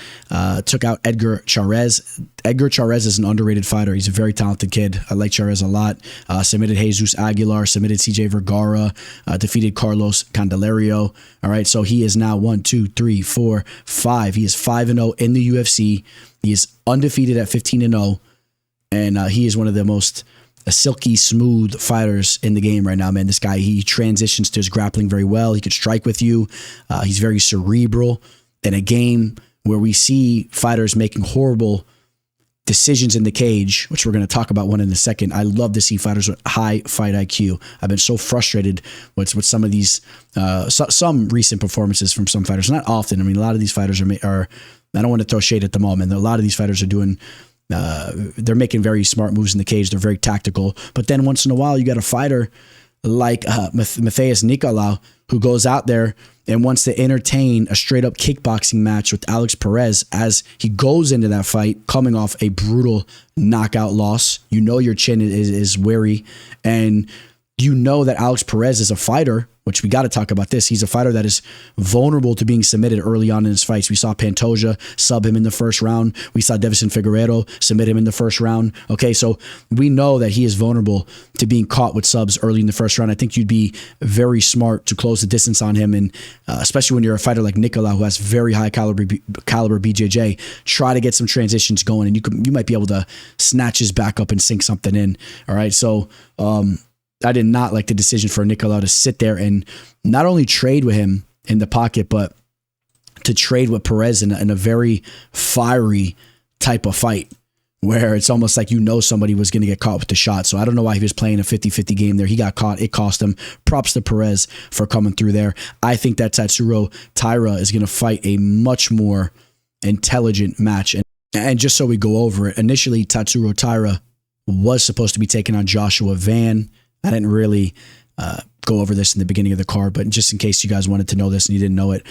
took out Edgar Chairez. Edgar Chairez is an underrated fighter. He's a very talented kid. I like Chairez a lot. Submitted Jesus Aguilar, submitted CJ Vergara, defeated Carlos Candelario. All right, so he is now 1, 2, 3, 4, 5. He is 5-0 in the UFC. He is undefeated at 15-0, and he is one of the most silky smooth fighters in the game right now, man. This guy, he transitions to his grappling very well. He could strike with you. He's very cerebral. In a game where we see fighters making horrible decisions in the cage, which we're going to talk about one in a second, I love to see fighters with high fight IQ. I've been so frustrated with some of these, some recent performances from some fighters. Not often. I mean, a lot of these fighters are I don't want to throw shade at them all, man. A lot of these fighters are doing they're making very smart moves in the cage. They're very tactical. But then once in a while, you got a fighter like Matheus Nicolau who goes out there and wants to entertain a straight up kickboxing match with Alex Perez as he goes into that fight coming off a brutal knockout loss. You know your chin is wary, and you know that Alex Perez is a fighter, which we got to talk about this. He's a fighter that is vulnerable to being submitted early on in his fights. We saw Pantoja sub him in the first round. We saw Davison Figueiredo submit him in the first round. Okay, so we know that he is vulnerable to being caught with subs early in the first round. I think you'd be very smart to close the distance on him, and especially when you're a fighter like Nicolau who has very high caliber BJJ, try to get some transitions going, and you might be able to snatch his back up and sink something in. All right, so I did not like the decision for Nicolau to sit there and not only trade with him in the pocket, but to trade with Perez in a very fiery type of fight where it's almost like somebody was going to get caught with the shot. So I don't know why he was playing a 50-50 game there. He got caught. It cost him. Props to Perez for coming through there. I think that Tatsuro Taira is going to fight a much more intelligent match. And just so we go over it, initially Tatsuro Taira was supposed to be taking on Joshua Van. I didn't really go over this in the beginning of the card, but just in case you guys wanted to know this and you didn't know it,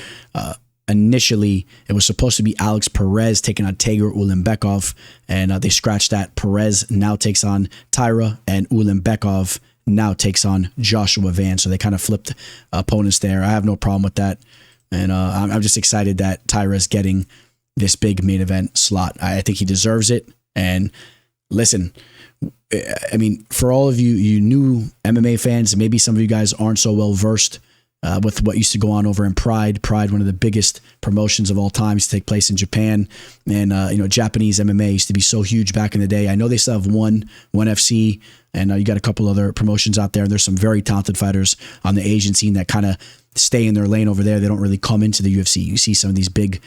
initially it was supposed to be Alex Perez taking on Tagir Ulanbekov, and they scratched that. Perez now takes on Taira, and Ulanbekov now takes on Joshua Van. So they kind of flipped opponents there. I have no problem with that, and I'm just excited that Taira is getting this big main event slot. I think he deserves it. And listen, I mean, for all of you new MMA fans, maybe some of you guys aren't so well versed with what used to go on over in Pride. Pride, one of the biggest promotions of all time, used to take place in Japan. And, Japanese MMA used to be so huge back in the day. I know they still have one FC, and you got a couple other promotions out there. There's some very talented fighters on the Asian scene that kind of stay in their lane over there. They don't really come into the UFC. You see some of these big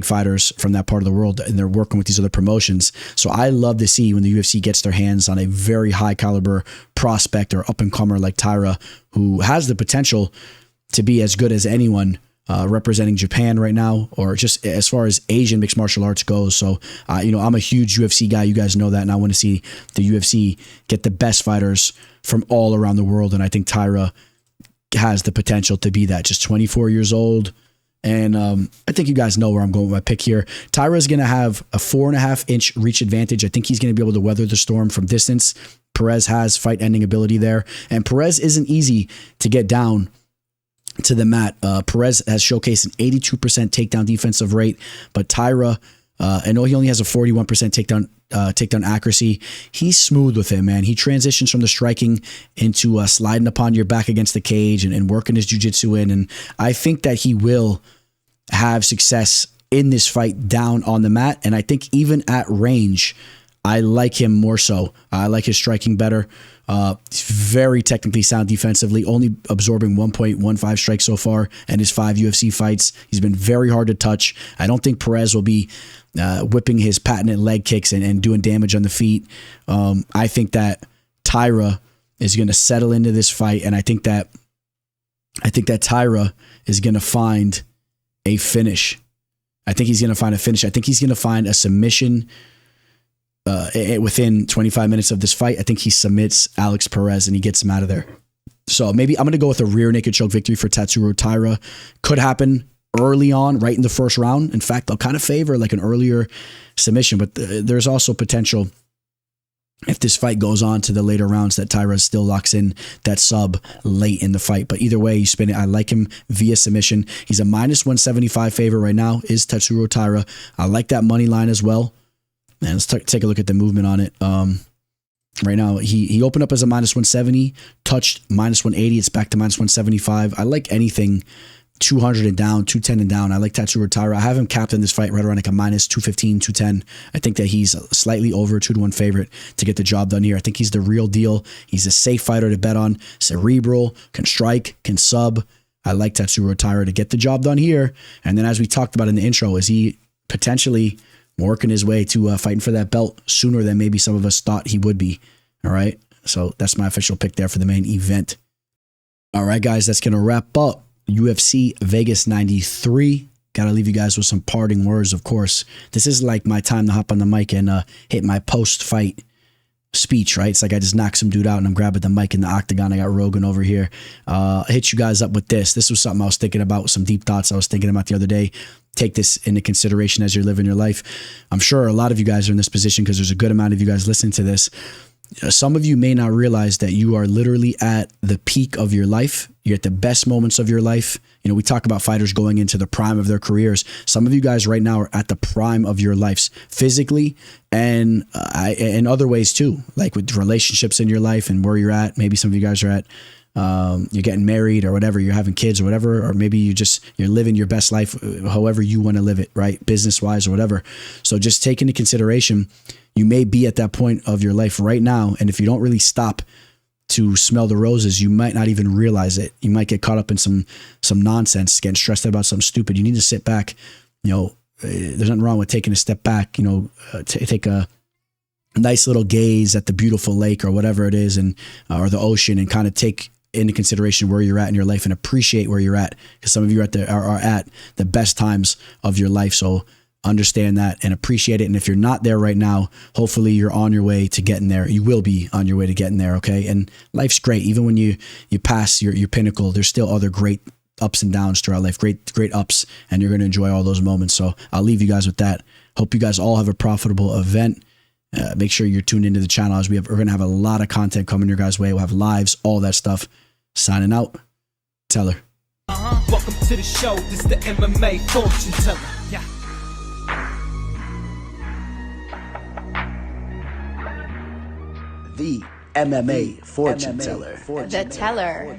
fighters from that part of the world, and they're working with these other promotions. So I love to see when the UFC gets their hands on a very high caliber prospect or up and comer like Taira, who has the potential to be as good as anyone representing Japan right now, or just as far as Asian mixed martial arts goes. So, I'm a huge UFC guy. You guys know that, and I want to see the UFC get the best fighters from all around the world. And I think Taira has the potential to be that. Just 24 years old. And I think you guys know where I'm going with my pick here. Taira is going to have a 4.5-inch reach advantage. I think he's going to be able to weather the storm from distance. Perez has fight-ending ability there. And Perez isn't easy to get down to the mat. Perez has showcased an 82% takedown defensive rate, but Taira, I know he only has a 41% takedown accuracy. He's smooth with him, man. He transitions from the striking into sliding upon your back against the cage and working his jiu-jitsu in. And I think that he will have success in this fight down on the mat. And I think even at range, I like him more so. I like his striking better. He's very technically sound defensively, only absorbing 1.15 strikes so far in his 5 UFC fights. He's been very hard to touch. I don't think Perez will be whipping his patented leg kicks and doing damage on the feet. I think that Taira is going to settle into this fight, and I think that Taira is going to find a finish. I think he's going to find a finish. I think he's going to find a submission within 25 minutes of this fight. I think he submits Alex Perez and he gets him out of there. So maybe I'm going to go with a rear naked choke victory for Tatsuro Taira. Could happen early on, right in the first round. In fact, I'll kind of favor like an earlier submission, but there's also potential if this fight goes on to the later rounds that Taira still locks in that sub late in the fight. But either way, you spin it. I like him via submission. He's a -175 favorite right now, is Tatsuro Taira. I like that money line as well. And let's take a look at the movement on it. Right now, he opened up as a -170, touched -180. It's back to -175. I like anything 200 and down, 210 and down. I like Tatsuro Taira. I have him capped in this fight right around like a -215, 210. I think that he's slightly over a 2-1 favorite to get the job done here. I think he's the real deal. He's a safe fighter to bet on. Cerebral, can strike, can sub. I like Tatsuro Taira to get the job done here. And then as we talked about in the intro, is he potentially working his way to fighting for that belt sooner than maybe some of us thought he would be. All right. So that's my official pick there for the main event. All right, guys, that's going to wrap up UFC Vegas 93. Got to leave you guys with some parting words, of course. This is like my time to hop on the mic and hit my post-fight speech, right? It's like I just knocked some dude out and I'm grabbing the mic in the octagon. I got Rogan over here. I hit you guys up with this. This was something I was thinking about, some deep thoughts I was thinking about the other day. Take this into consideration as you're living your life. I'm sure a lot of you guys are in this position because there's a good amount of you guys listening to this. Some of you may not realize that you are literally at the peak of your life. You're at the best moments of your life. You know, we talk about fighters going into the prime of their careers. Some of you guys right now are at the prime of your lives, physically and in other ways too, like with relationships in your life and where you're at. Maybe some of you guys are at, you're getting married or whatever, you're having kids or whatever, or maybe you're living your best life however you want to live it, right? Business-wise or whatever. So just take into consideration, you may be at that point of your life right now, and if you don't really stop to smell the roses, you might not even realize it. You might get caught up in some nonsense, getting stressed out about something stupid. You need to sit back. You know, there's nothing wrong with taking a step back. You know, take a nice little gaze at the beautiful lake or whatever it is, and or the ocean, and kind of take into consideration where you're at in your life and appreciate where you're at, because some of you are at the best times of your life. So understand that and appreciate it. And if you're not there right now, hopefully you're on your way to getting there. You will be on your way to getting there. Okay. And life's great. Even when you pass your pinnacle, there's still other great ups and downs throughout life, great ups, and you're going to enjoy all those moments. So I'll leave you guys with that. Hope you guys all have a profitable event. Make sure you're tuned into the channel, as we're going to have a lot of content coming your guys' way. We'll have lives, all that stuff. Signing out. Teller. Welcome to the show. This the MMA fortune teller. Yeah. The MMA fortune teller. The teller.